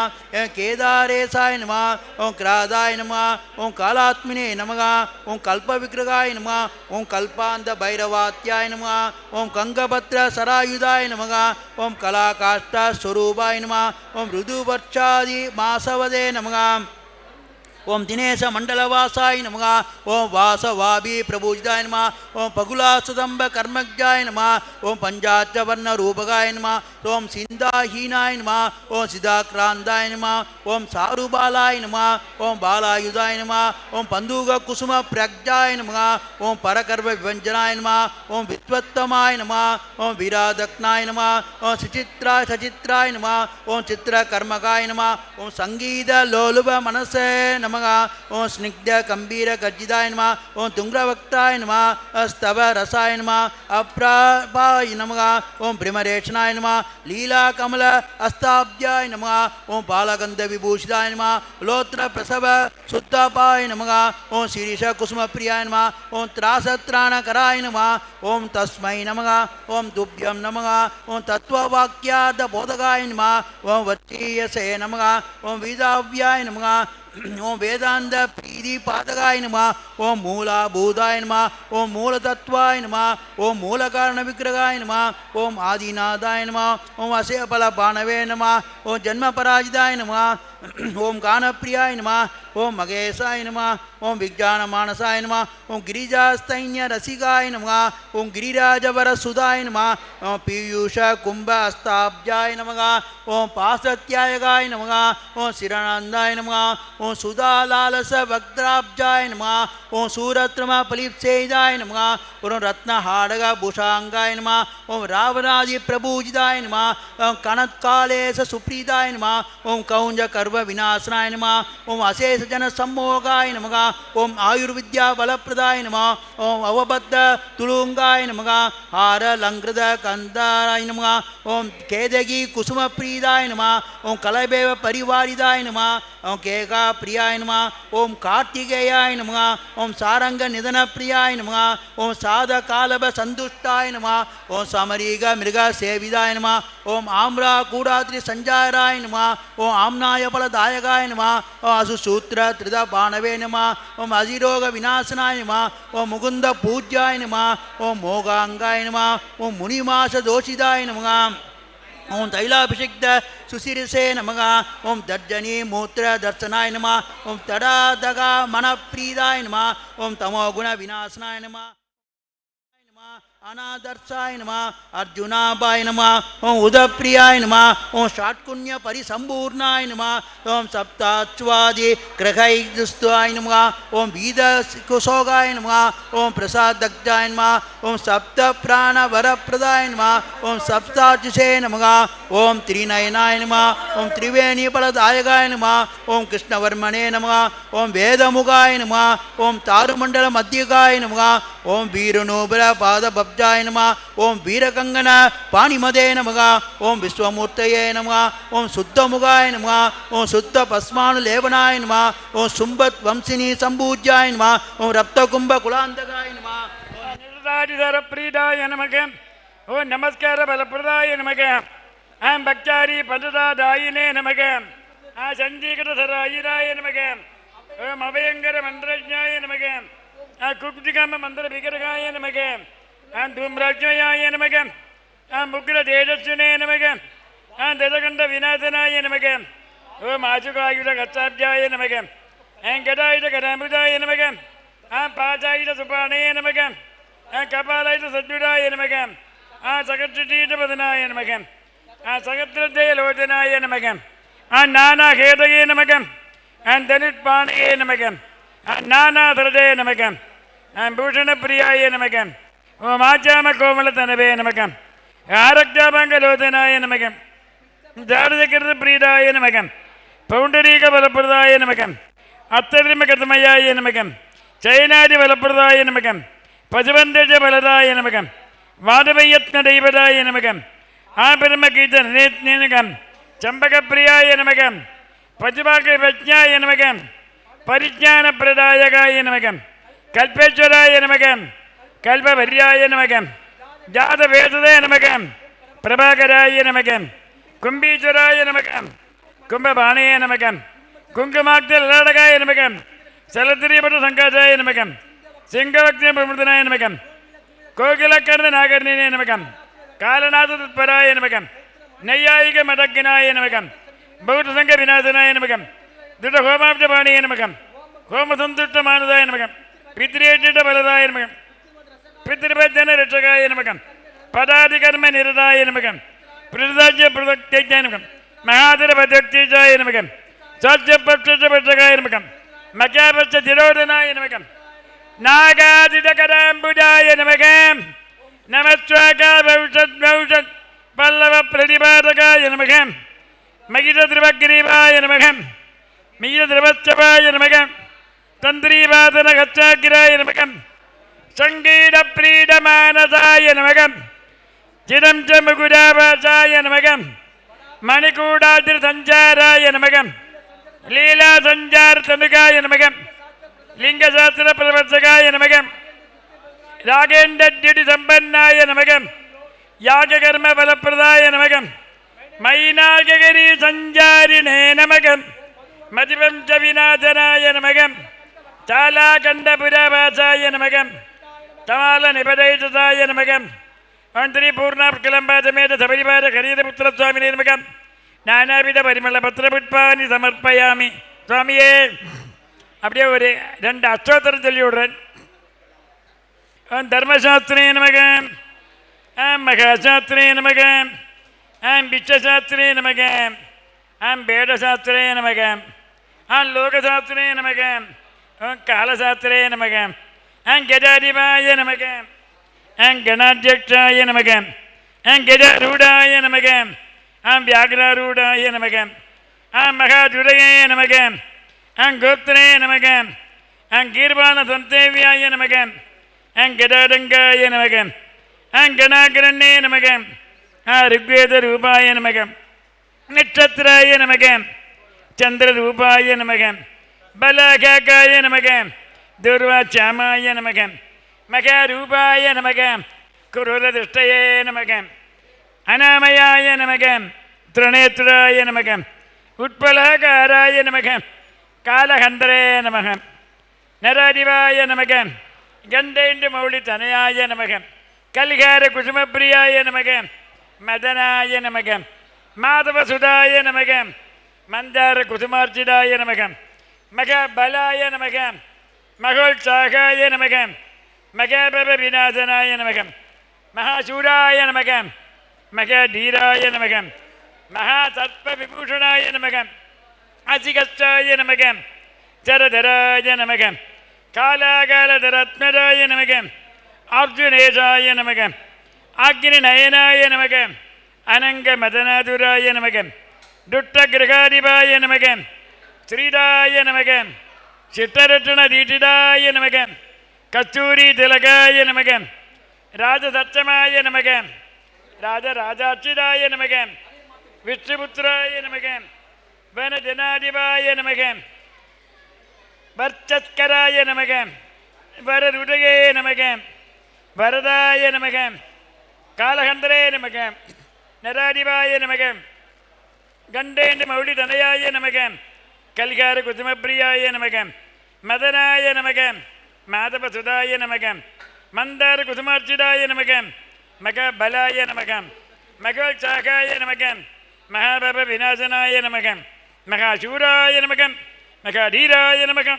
கேதாரேசாய நம ஓம் கிராதாய நம ஓம் காலாத்மினே நம ஓம் கல்பவிக்கிரகாய நம ஓம் கல்பாந்த भैरवात्याय नमः ओम कंगभद्र सरायुधाय नमः ओम कलाकाष्ठा स्वरूपाय नमः ओम ऋदुवर्षादि मासवदे नमः ओम दिनेश मंडलवासाय नमः ओम वासवाभी प्रभुजिताय नमः ओम पगुलासदंब कर्मज्ञाय नमः ओम पंचाचवर्ण रूपकाय नमः ओम सिंधाहीनाय नमः ओम सिद्धाक्रांताय नमः ओम सारुबालाय नमः ओम बालायुधाय नमः ओम पंदुग कुसुम प्रज्ञाय नमः ओम परकर्म विभंजनाय नमः ओम विद्वत्तमाय नमः ओम वीरादक्नाय नमः ओम सुचित्राय सचित्राय नमः ओम चित्रकर्मकाय नमः ओम संगीत लोलुभ मनसे नमः ओम स्निग्ध गंभीर गर्जिताय नमः ओम तुंग्रवक्ताय नमः स्तव रसाय नमः अप्रापाय नमः ओम भ्रमरेक्षणाय नमः लीला कमल अस्ताब्जाय नमः ओम बालगंध विभूषिताय नमः लोत्र प्रसव शुद्धापाय नमः ओम शीर्ष कुसुम प्रियाय नमः ओम त्रासत्राणकराय नमः ओम तस्मै नमः ओम तुभ्यं नमः ओम तत्ववाक्यार्थ बोधकाय नमः ओम वच्चीयसे नमः ओम वेदाव्याय नमः ओम वेदांत प्रीति पादकाय नमः ओम मूलाभूताय नमः ओम मूलतत्वाय नमः ओम मूलकारण विग्रहाय नमः ओम आदिनाथाय नमः ओम अशेफल बाणवे नमः ओम जन्म पराजिताय नमः ओम गानप्रियाय नमः ஓம் மகேசாய நம ஓம் விஜான மானசாய நம ஓம் கிரிஜாஸ்தைன்ய ரசிகாய நம ஓம் கிரிராஜவர சுதாய நம ஓம் பீயூஷ கும்ப அஸ்தாப்ஜாய நம ஓம் பாசத்யாயகாய நம ஓம் சிரானந்தாய நம ஓம் சுதாலாலச வக்திராப்ஜாய நம ஓம் சூரத்ரம பலிப்சேதாய நம ஓம் ரத்னஹாடக பூஷாங்காய நம ஓம் ராவணாதி பிரபூஜிதாய நம ஓம் கணத்காலேச சுப்ரீதாய நம ஓம் கௌஞ்ச கர்வ விநாசனாய நம ஓம் அசேஷ ஜன சம்மோகாய நம ஓம் ஆயுர்வித்யா பலப்பிரதாய நம ஓம் அவபத்த துலுங்காய நம ஹார லங்கிருத கந்தாராய நம ஓம் கேதகி குசும பிரீதாய நம ஓம் கலபேவ பரிவாரிதாய நம ஓம் கேகா பிரியாய நம ஓம் கார்த்திகேயாய நம ஓம் சாரங்க நிதன பிரியாய நம ஓம் சாத காலப சந்துஷ்டாய நம ஓம் சமரீக மிருக சேவிதாய நம ஓம் ஆம்ரா கூடாத்ரி சஞ்சாராய நம ஓம் ஆம்னாய பலதாயகாய நம ஓம் அசுசூத்திர திருத பானவே நம ஓம் அதிரோக விநாசனாய நம ஓம் முகுந்த பூஜ்யாய நம ஓம் மோகாங்காய நம ஓம் முனிமாச தோஷிதாய நம ஓம் தைலாபிஷிக்த சுசிரிசே நமக ஓம் தர்ஜனி மூத்திர தர்சனாய நம ஓம் தடாதக மனப்பிரீதாய நம ஓம் தமோகுண விநாசனாய நம அநாதர்ஷாய நம அர்ஜுனாபாய நம ஓம் உதப்பிரியாய நம ஓம் ஷாட்குண்ய பரிசம்பூர்ணாய நம ஓம் சப்தாச்வாதி கிரகைதுஸ்துவாய நம ஓம் வீத குசோகாய நம ஓம் பிரசாதக்தாய நம ஓம் சப்த பிராண வரப்பிரதாய நம ஓம் சப்தாச்சுஷே நம ஓம் திரிநயனாய நம ஓம் திரிவேணி பலதாயகாய நம ஓம் கிருஷ்ணவர்மனே நம ஓம் வேதமுகாய நம ஓம் தாருமண்டல மத்தியகாய நம ஓம் வீரநூபுர பாத பப்ஜாய நம ஓம் வீரகங்கன பாணிமதே நம ஓம் விஸ்வமூர்த்தயே நம ஓம் சுத்தமுகாய நம ஓம் சுத்த பஸ்மானு லேவனாய நம ஓம் சும்பத் வம்சினி சம்பூஜ்யாய நம ஓம் ரப்த கும்ப குலாந்தகாய நம நிர்தாரிதர பிரீடாய நமக ஓம் நமஸ்கார பலப்பிரதாய நமக ஆம் பக்தாரி பந்ததாதாயினே நமக ஆ சஞ்சீகரசராயிராய நமக ஓம் அபயங்கர மந்திரஜாய நமக ஆ குப்திகம மந்திர விக்கிரகாய நமக ஆம் தூம்ராஜ்யாய நமக ஆம் முக்ர தேஜஸ்வினே நமக ஆம் ததகண்ட விநாசனாய நமக ஓம் ஆசுகாயுத கச்சாப்ஜாய நமக ஆம் கடாயுத கடாமுதாய நமக ஆம் பாஜாயுத சுபானே நமக ஆம் கபாலாயுத சத்யுடாய நமக ஆம் சகட்சீட பதனாய நமக ஆம் சகத்ரதய லோச்சனாய நமக ஆம் நானா ஹேதயே நமக ஆம் தனுட்பானயே நமக ஆம் நானாதரதே நமக ஆம் பூஷணப்பிரியாய நமக ஓம் ஆச்சாம கோமல தனவே நமக ஆரக்ஜாபங்கலோதனாய நமக ஜாடகிருத பிரீடாய நமக பௌண்டரீக பலப்பிரதாய நமக அத்தரிமகதமயாய நமக சைனாதி பலப்பிரதாய நமக பசுபந்தஜ பலதாய நமக வாதபயத்ன தெய்வதாய நமக ஆபரம கீர்த்தனேத்னக சம்பகப்பிரியாய நமக பசுபாக பிரஜாய நமக பரிஜான பிரதாயகாய நமக கல்பேஸ்வராய நமக கல்பவர்யாய நமக ஜாதவேததே நமக பிரபாகராய நமக கும்பீஸ்வராய நமக கும்பபாணயே நமக குங்குமாக்த லலாடகாய நமக சலத்திரியபட்ட சங்காசாய நமக சிங்கவக்ன பிரமுதனாய நமக கோகிலக்கர்ண நாகர்ணே நமக காலநாத தத்பராய நமக நையாயிக மதக்கினாய நமக பௌத்த சங்க விநாசனாய நமக திருட ஹோமாப்டபாணிய நமக ஹோமசந்துஷ்ட மானதாய நமக பித்ரேட்டிட பலதாய நமக பித்ருபஜன ரட்சகாய நமக பதாதிகர்ம நிரதாய நமக பிரதாஜ்ய பிரதக்தாய நமக மகாதர பதக்தாய நமக சத்ய பட்சகாய நமக மகாபட்ச திரோதனாய நமக நாகாதிதகராம்புஜாய நமக நமஸ்வாகா பௌஷத் பௌஷத் பல்லவ பிரதிபாதகாய நமக மகித திருவக்ரீவாய நமக மிகித திரவச்சவாய நமக தந்திரீவாதன கச்சாக்கிராய நமக சங்கீட பிரீடமானதாய நமக சிதம் ச முகுடாபாசாய நமக மணிகூடாதிர சஞ்சாராய நமக லீலா சஞ்சார தனுகாய நமக லிங்கசாஸ்திர பிரவர்த்தகாய நமக ராகேந்திரடி சம்பன்னாய நமக யாககர்ம பலப்பிரதாய நமக மைனாகரி சஞ்சாரிணே நமக மதிவம்ச விநாசனாய நமக சாலாகண்டபுரவாசாய நமக தமால நிபதைதாய நமக மந்திரி பூர்ணாக்கிலம்பாதமேத சபரிபார கரீரபுத்திர சுவாமினே நமக நானாவித பரிமள பத்திரபுட்பானி சமர்ப்பயாமி சுவாமியே அப்படியே ஒரு 2 அஷ்டோத்திரம் சொல்லி விடுறேன். ஓம் தர்மசாஸ்திரே நமக, ஆம் மகாசாஸ்திரே நமக, ஆம் விஷ்வசாஸ்திரே நமக, ஆம் வேதசாஸ்திரே நமக, ஆம் லோகசாஸ்திரே நமக, ஓம் காலசாஸ்திரே நமக, ஆம் கஜாதிபாய நமக, ஆம் கணாத்தியக்ஷாய நமக, ஆம் கஜாரூடாய நமக, ஆம் வியாகராரூடாய நமக, ஆம் மகாதுரையே நமக, ஆம் கோப்தரே நமக, ஆம் கீர்வாண சந்தேவியாய நமக, ஆம் கடாடங்காய நமக, ஆம் கணாகரண்ணே நமக, ஆம் ருக்வேத ரூபாய நமக, நட்சத்திராய நமக, சந்திரரூபாய நமக, பலகாக்காய நமக, துர்வாச்சாமாய நமக, மகாரூபாய நமக, குருரதிஷ்டயே நமக, அனாமயாய நமக, திரணேத்ராய நமக, உட்பலகாராய நமக, காலகந்தரே நமக, நராதிவாய நமக, கண்டேண்டு மௌளி தனயாய நமக, கல்கார குசுமப்பிரியாய நமக, மதனாய நமக, மாதவசுதாய நமக, மந்தார குசுமார்ச்சிதாய நமக, மகாபலாய நமக, மகோத்சாகாய நமக, மகாபப விநாசனாய நமக, மகாசூராய நமக, மகாதீராய நமக, மகாசர்ப்ப விபூஷணாய நமக, அசிகஸ்டாய நமக, ஜரதராய நமக, காலாகாலதரத்னராய நமக, அர்ஜுனேஷாய நமக, அக்னிநயனாய நமக, அனங்க மதனாதுராய நமக, துட்டகிரகாதிபாய நமக, ஸ்ரீதாய நமக, சித்தரட்சண தீட்டிதாய நமக, கஸ்தூரி திலகாய நமக, ராஜசத்தமாய நமக, ராஜராஜாட்சிதாய நமக, விஷ்ணுபுத்திராய நமக, வனஜனாதிபாய நமக, வர்ச்சஸ்கராய நமக, வரருடயே நமக, வரதாய நமக, காலகந்தரே நமக, நராதிபாய நமக, கண்டேண்டு மௌளி தனயாய நமக, கல்கார குசுமப்பிரியாய நமக, மதனாய நமக, மாதவசுதாய நமக, மந்தார குசுமார்ச்சிதாய நமக, மகாபலாய நமக, மகோத்சாகாய நமக, மகாபப விநாசனாய நமக, மகாசூராய நமக, மகாதீராய நமக,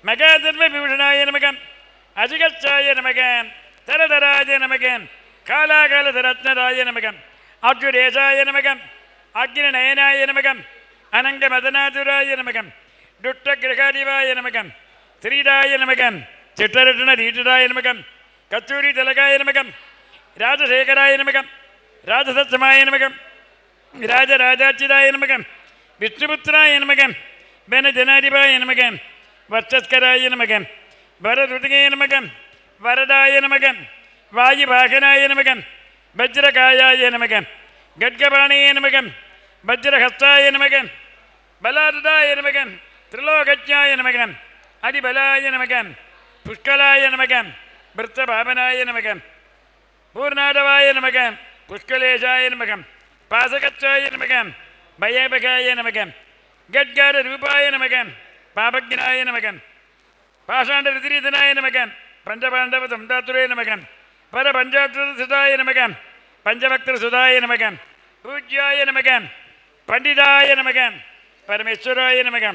மகாதர்ம விபூஷணாய நமக, அஜிகச்சாய நமக, தரதராய நமக, காலாகாலதரத்னராய நமக, அர்ஜுனேஷாய நமக, அக்னிநயனாய நமக, அனங்க மதனாதுராய நமக, துட்டகிரகாதிபாய நமக, ஸ்ரீதாய நமக, சிற்றரட்சண தீட்டிதாய நமக, கஸ்தூரி திலகாய நமக, ராஜசேகராய நமக, ராஜசத்தமாய நமக, ராஜராஜாட்சிதாய நமக, விஷ்ணுபுத்திராய நமக, வனஜனாதிபாய நமக, வர்ச்சஸ்கராய நமக, வரருதகே நமக, வரதாய நமக, வாயுவாகனாய நமக, வஜ்ரகாயாய நமக, கட்கபாணிய நமக, வஜ்ரஹஸ்தாய நமக, பலாருதாய நமக, திரிலோகஜாய நமக, அதிபலாய நமக, புஷ்கலாய நமக, விருத்தபாவனாய நமக, பூர்ணாடவாய நமக, புஷ்கலேஷாய நமக, பாசகச்சாய நமக, பயபகாய நமக, கட்கார ரூபாய நமக, பாபக்னாய நமக, பாஷாண்ட ருதிரீதனாய நமக, பஞ்சபாண்டவ சம்தாத்துரே நமக, பரபஞ்சாட்சுதாய நமக, பஞ்சபக்திர சுதாய நமக, பூஜ்யாய நமக, பண்டிதாய நமக, பரமேஸ்வராய நமக,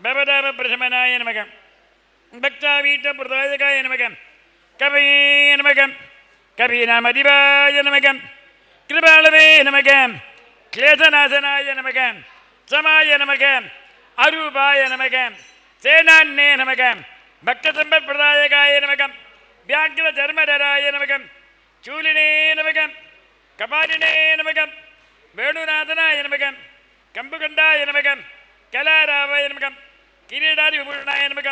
பவதாப பிரசமனாய நமக, பக்தாவீட்ட பிரதாயகாய நமக, கவையே நமக, கவீனாமதிபாய நமக, கிருபாளவே நமக, கிளேசநாசனாய நமக, சமாய நமக, அரூபாய நமக, சேனான்னே நமக, பக்தசம்பத் பிரதாயகாய நமக, வியாக்கிர தர்மதராய நமக, சூலினே நமக, கபாலினே நமக, வேணுநாதனாய நமக, கம்புகண்டாய நமக, கலாராவாய நமக, கிரீடாதி விபூஷணாய நமக,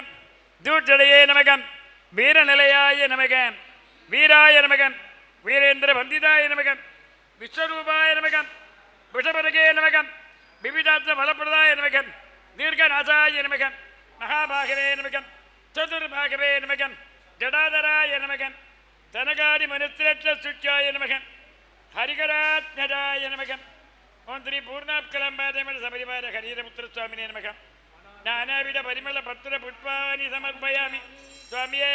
தூட்டடையே நமக, வீரநிலையாய நமக, வீராய நமக, வீரேந்திர வந்திதாய நமக, விஸ்வரூபாய நமக, விஷபரகே நமக, விவிதாத்ம பலப்பிரதாய நமக, தீர்க்கநாசாய நமக, மகாபாகவே நமக, சதுர்பாகவே நமக, ஜடாதராய நமக, தனகாதி மனுத்திரட்ச சுச்சாய நமக, ஹரிகராத்மஜாய நமக, ஓம் ஸ்ரீ பூர்ணாப்கலம்பாதம சபரிவார ஹரீரமுத்திர சுவாமினே நமக, நானாவிட பரிமள பத்திர புஷ்பாணி சமர்ப்பயாமி சுவாமியே.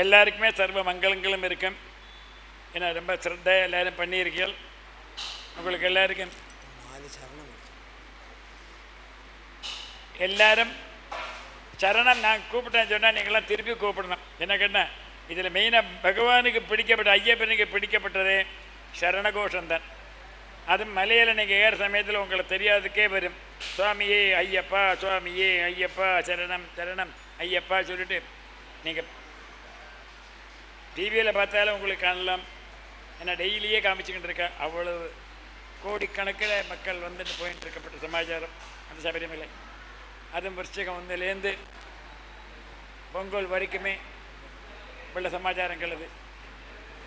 எல்லாருக்குமே சர்வ மங்களங்களும் இருக்கும். ஏன்னா ரொம்ப சிரத்தையாக எல்லாரும் பண்ணியிருக்கீர்கள். உங்களுக்கு எல்லாருக்கும் எல்லாரும் சரணம் நான் கூப்பிட்டேன்னு சொன்னால் நீங்களாம் திருப்பி கூப்பிடணும். என்ன கேட்டேன், இதில் மெயினாக பகவானுக்கு பிடிக்கப்பட்ட ஐயப்பனுக்கு பிடிக்கப்பட்டதே சரணகோஷந்தான். அது மலையில் நீங்கள் ஏற சமயத்தில் உங்களுக்கு தெரியாததுக்கே வரும். சுவாமியே ஐயப்பா, சுவாமியே ஐயப்பா, சரணம் சரணம் ஐயப்பா சொல்லிட்டு நீங்கள் டிவியில் பார்த்தாலும் உங்களுக்கு காணலாம். ஏன்னா டெய்லியே காமிச்சுக்கிட்டு இருக்கா. அவ்வளவு கோடிக்கணக்கில் மக்கள் வந்துட்டு போயிட்டு இருக்கப்பட்ட சமாச்சாரம் அந்த சபரிமலை. அதுவும் விருச்சிகம் ஒன்றுலேருந்து பொங்கல் வரைக்குமே உள்ள சமாச்சாரங்கள் அது.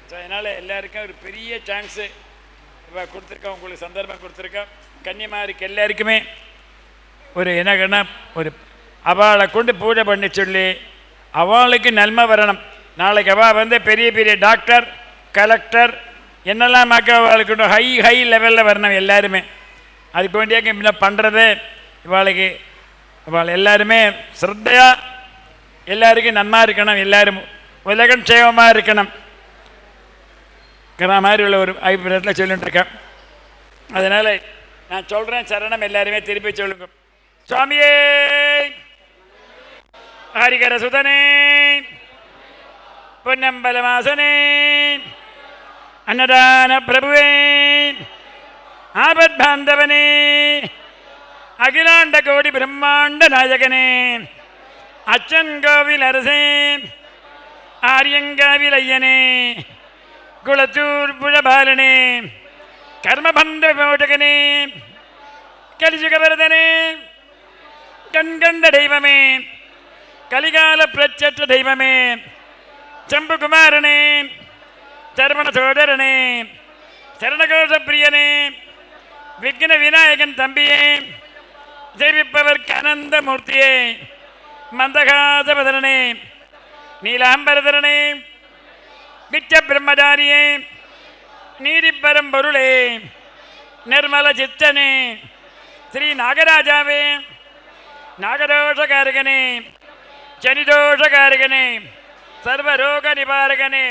ஸோ அதனால் எல்லாருக்கும் ஒரு பெரிய சான்ஸு இப்போ கொடுத்துருக்கா, உங்களுக்கு சந்தர்ப்பம் கொடுத்துருக்கா. கன்னிமாருக்கு எல்லாருக்குமே ஒரு என்னன்னா ஒரு அவளை கொண்டு பூஜை பண்ணி சொல்லி அவளுக்கு நன்மை வரணும். நாளைக்கு அவள் வந்து பெரிய பெரிய டாக்டர், கலெக்டர் என்னெல்லாம் அவளுக்கு ஹை லெவலில் வரணும் எல்லாருமே. அதுக்கு வேண்டிய இன்னும் பண்ணுறது இவாளுக்கு இவாள் எல்லாருமே ஸ்ரத்தையாக எல்லாருக்கும் நன்மா இருக்கணும், எல்லாரும் உலகம் சேவமாக இருக்கணும் மாதிரி உள்ள ஒரு அபிப்பிராயத்தில் சொல்லிட்டு இருக்கேன். அதனால் நான் சொல்கிறேன் சரணம் எல்லாருமே திருப்பி சொல்லுங்க. சுவாமியே ஹரிகர சுதனே பொன்னம்பலவாசனே அன்னதான பிரபுவே ஆபத் பாந்தவனே அகிலாண்ட கோடி பிரம்மாண்ட நாயகனே அச்சன் கோவில் அரசே ஆரியங்காவில் ஐயனே குளத்தூர் புழபாலனே கர்மபந்த விமோசகனே கலியுகவரதனே கண்கண்ட தெய்வமே கலிகால பிரச்சற்ற தெய்வமே சம்புகுமாரனே சரவண சோதரனே சரணகோஷ பிரியனே விக்ன விநாயகன் தம்பியே சேவிப்பவர்க்கு அனந்த மூர்த்தியே மந்தகாசபதரனே நீலாம்பரதரனே நிச்ச பிரம்மதாரியே நீதிப்பரம் பொருளே நிர்மல சித்தனே ஸ்ரீ நாகராஜாவே நாகதோஷகாரகனே சனிதோஷகாரகனே சர்வரோக நிவாரகனே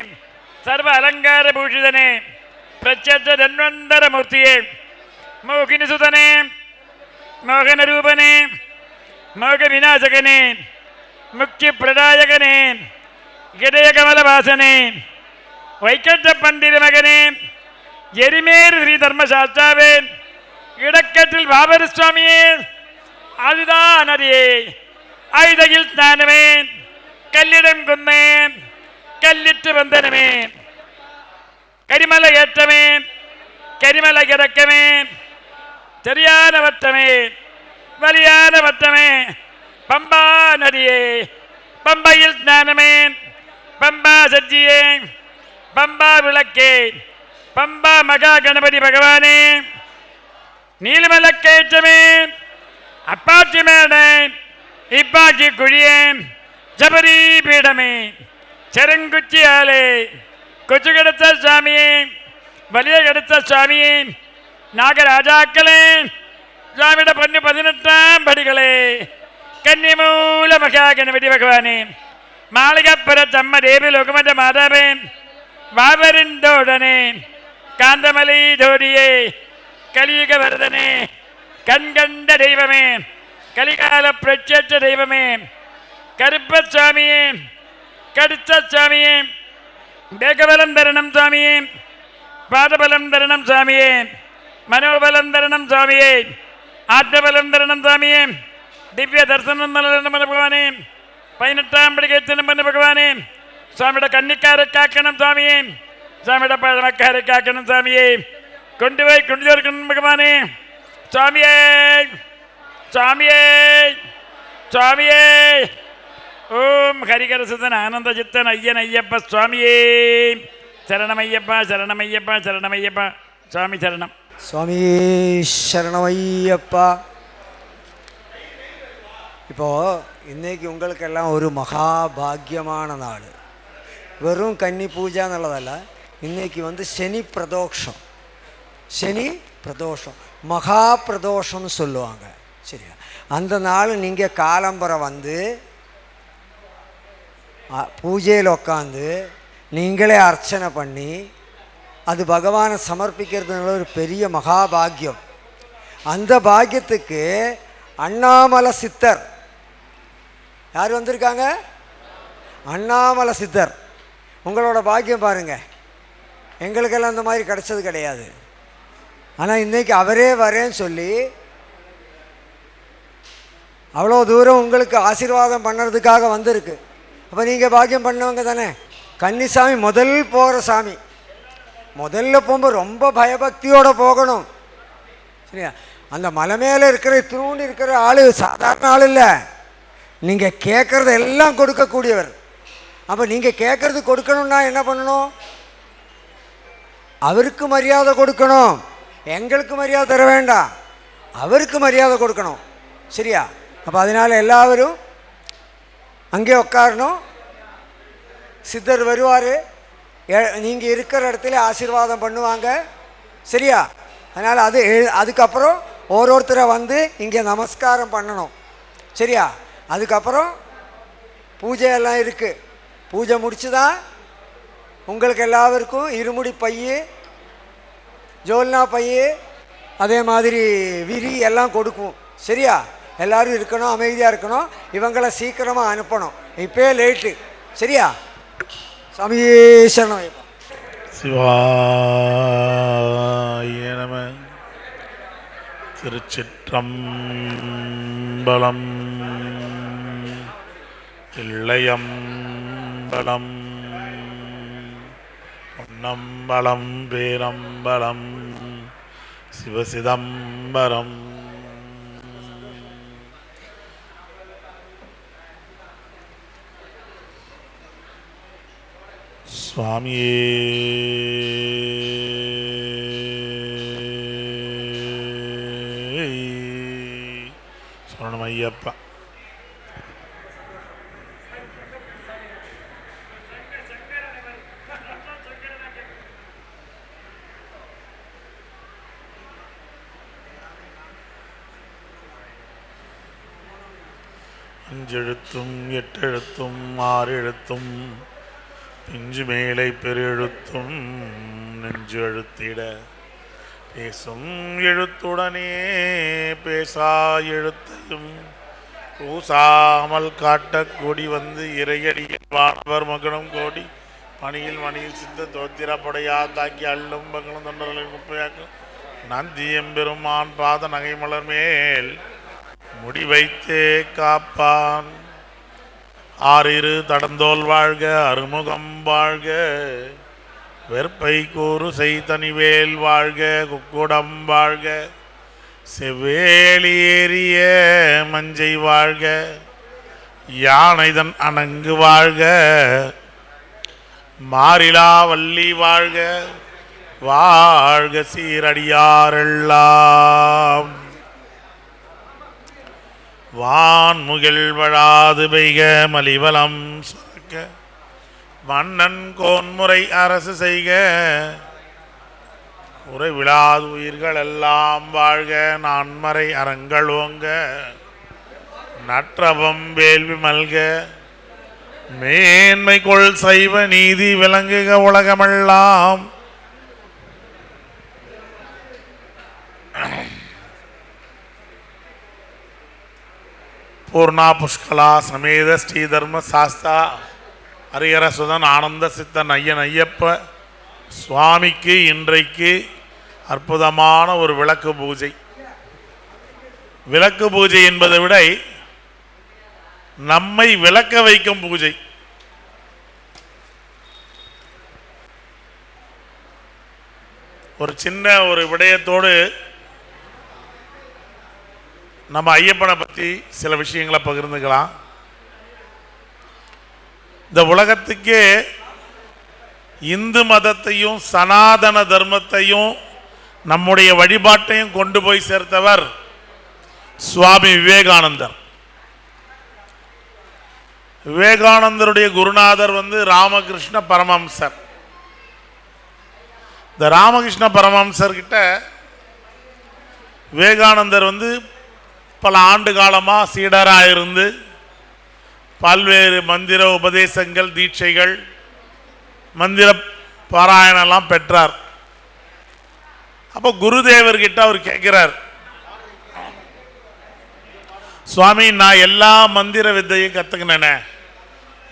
சர்வ அலங்கார பூஷிதனே பிரச்சத்த தன்வந்தர மூர்த்தியே மோகினி சுதனே மோகன ரூபனே மோக விநாசகனே முக்கிய பிரதாயகனே இதய கமலவாசனே வைக்கட்ட பண்டித மகனே எரிமேறு ஸ்ரீ தர்மசாஸ்தாவே இடக்கட்டில் பாபர சுவாமியே அதுதான் நதியே ஆயுதையில் ஸ்நானமே கல்லிடம் குன்னே கல்லிட்டு வந்தனமே கரிமலை ஏற்றமே கரிமலை இறக்கமே சரியான வட்டமே வலியான வட்டமே பம்பா நதியே பம்பையில் ஸ்நானமே பம்பா சஜ்ஜியே பம்பா விளக்கே பம்பா மகா கணபதி பகவானே நீலமலக்கேற்றமே அப்பாச்சி மேடை இப்பாச்சி குழியே ஜபரி பீடமே செருங்குச்சி ஆலே கொச்சு கெடுத்த சுவாமியே வலிய கெடுத்த சுவாமியே நாகராஜாக்களே சுவாமியோட 18ஆம் படிகளே கன்னிமூல மகா கணபதி பகவானே மாளிகப்புற தம்ம தேவி லோகமத மாதாவே வாவரிந்தோடனே காந்தமலை ஜோடியே கலியுக வரதனே கண்கண்ட தெய்வமே கலிகால பிரச்சற்ற தெய்வமே கருப்பசாமியே கடுத்த சாமியே தேகபலம் தரணம் சாமியே பாதபலம் தரணம் சாமியே மனோபலம் தரணம் சாமியே ஆத்மபலம் தரணம் சாமியே திவ்ய தரிசனம் பண்ண பகவானே 18ஆம் படிக்கை பண்ண பகவானே சுவாமியோட கன்னிக்காரை காக்கணும் சாமியே சுவாமியோட பழமக்காரை காக்கணும் சாமியே கொண்டு போய் கொண்டு சேர்க்கணும் பகவானே சுவாமியே சுவாமியே சுவாமியே ஓம் ஹரிகரசுதன் ஆனந்த சித்தன் ஐயன் ஐயப்ப சுவாமியே சரணமையப்பா சரணமையப்பா சரணமையப்பா சுவாமி சரணம் சுவாமி சரணமையப்பா. இப்போது இன்றைக்கி உங்களுக்கெல்லாம் ஒரு மகாபாகியமான நாள். வெறும் கன்னி பூஜை எന്നുള്ളതല്ല, இன்றைக்கி வந்து சனி பிரதோஷம். சனி பிரதோஷம் மகா பிரதோஷம்னு சொல்லுவாங்க. சரியா? அந்த நாள் நீங்கள் காலம்பரை வந்து பூஜையில் உட்காந்து நீங்களே அர்ச்சனை பண்ணி அது பகவானை சமர்ப்பிக்கிறதுனால ஒரு பெரிய மகாபாகியம். அந்த பாக்கியத்துக்கு அண்ணாமலை சித்தர். யார் வந்திருக்காங்க? அண்ணாமலை சித்தர். உங்களோட பாக்கியம் பாருங்கள், எங்களுக்கெல்லாம் அந்த மாதிரி கிடச்சது கிடையாது. ஆனால் இன்றைக்கி அவரே வரேன்னு சொல்லி அவ்வளோ தூரம் உங்களுக்கு ஆசீர்வாதம் பண்ணுறதுக்காக வந்திருக்கு. அப்போ நீங்கள் பாக்கியம் பண்ணவங்க தானே. கன்னிசாமி முதல் போகிற சாமி. முதல்ல போகும்போது ரொம்ப பயபக்தியோடு போகணும். சரியா? அந்த மலை மேலே இருக்கிற தூண் இருக்கிற ஆள் சாதாரண ஆள் இல்லை. நீங்கள் கேட்குறது எல்லாம் கொடுக்கக்கூடியவர். அப்போ நீங்கள் கேட்குறது கொடுக்கணுன்னா என்ன பண்ணணும்? அவருக்கு மரியாதை கொடுக்கணும். எங்களுக்கு மரியாதை தர வேண்டாம், அவருக்கு மரியாதை கொடுக்கணும். சரியா? அப்போ அதனால் எல்லாரும் அங்கே உட்காரணும். சித்தர் வருவார், நீங்கள் இருக்கிற இடத்துல ஆசீர்வாதம் பண்ணுவாங்க. சரியா? அதனால் அதுக்கப்புறம் ஒருத்தரை வந்து இங்கே நமஸ்காரம் பண்ணணும். சரியா? அதுக்கப்புறம் பூஜையெல்லாம் இருக்குது. பூஜை முடிச்சு தான் உங்களுக்கு எல்லாருக்கும் இருமுடி பை, ஜோல்னா பை, அதே மாதிரி விரி எல்லாம் கொடுக்கும். சரியா? எல்லோரும் இருக்கணும், அமைதியாக இருக்கணும். இவங்களை சீக்கிரமாக அனுப்பணும். இப்போயே லேட்டு. சரியா? சாமியே சரணம். சிவாய நம. திருச்சிற்றம்பலம். தில்லையம்பலம். பொன்னம்பலம் பேரம்பலம். சிவசிதம்பரம். சுவாமியே சரணம் ஐயப்பா. அஞ்செழுத்தும் எட்டெழுத்தும் ஆறு எழுத்தும் பிஞ்சு மேலை பெருழுத்தும் நெஞ்சு எழுத்திட பேசும் எழுத்துடனே பேசா எழுத்தையும் பூசாமல் காட்ட கூடி வந்து இறையடியில் வானவர் மகனும் கோடி பணியில் மணியில் சித்த தோத்திரப்படையா தாக்கி அள்ளும் பகலும் தொண்டர்களின் குப்பையாக்கும் நந்தி எம்பெருமான் பாத நகைமலர் மேல் முடி வைத்தே காப்பான். ஆறிரு தடந்தோல் வாழ்க, அருமுகம் வாழ்க, வெற்பை கூறு செய்தனிவேல் வாழ்க, குக்குடம் வாழ்க, செவ்வேலி ஏறிய மஞ்சை வாழ்க, யானைதன் அணங்கு வாழ்க, மாறிலா வள்ளி வாழ்க, வாழ்க சீரடியாரெல்லாம். வான்முகில் வழாது பெய்க மலிவலம் சுரக்க, மன்னன் கோன்முறை அரசு செய்க, உறைவிழாது உயிர்கள் எல்லாம் வாழ்க, நான்மறை அறங்கள் ஓங்க, நற்றவம் வேள்வி மல்க, மேன்மை கொள் சைவ நீதி விளங்குக உலகமெல்லாம். பூர்ணா புஷ்கலா சமேத ஸ்ரீ தர்ம சாஸ்தா ஹரிஹர சுதன் ஆனந்த சித்தன் ஐயன் ஐயப்ப சுவாமிக்கு இன்றைக்கு அற்புதமான ஒரு விளக்கு பூஜை. விளக்கு பூஜை என்பதை விட நம்மை விளக்க வைக்கும் பூஜை. ஒரு சின்ன ஒரு விடயத்தோடு நம்ம ஐயப்பனை பற்றி சில விஷயங்களை பகிர்ந்துக்கலாம். இந்த உலகத்துக்கே இந்து மதத்தையும் சனாதன தர்மத்தையும் நம்முடைய வழிபாட்டையும் கொண்டு போய் சேர்த்தவர் சுவாமி விவேகானந்தர். விவேகானந்தருடைய குருநாதர் ராமகிருஷ்ண பரமஹம்சர். இந்த ராமகிருஷ்ண பரமஹம்சர் கிட்ட விவேகானந்தர் பல ஆண்டு காலமாக சீடராக இருந்து பல்வேறு மந்திர உபதேசங்கள், தீட்சைகள், மந்திர பாராயணெல்லாம் பெற்றார். அப்போ குருதேவர்கிட்ட அவர் கேட்கிறார், சுவாமி நான் எல்லா மந்திர வித்தையும் கற்றுக்கினேனே,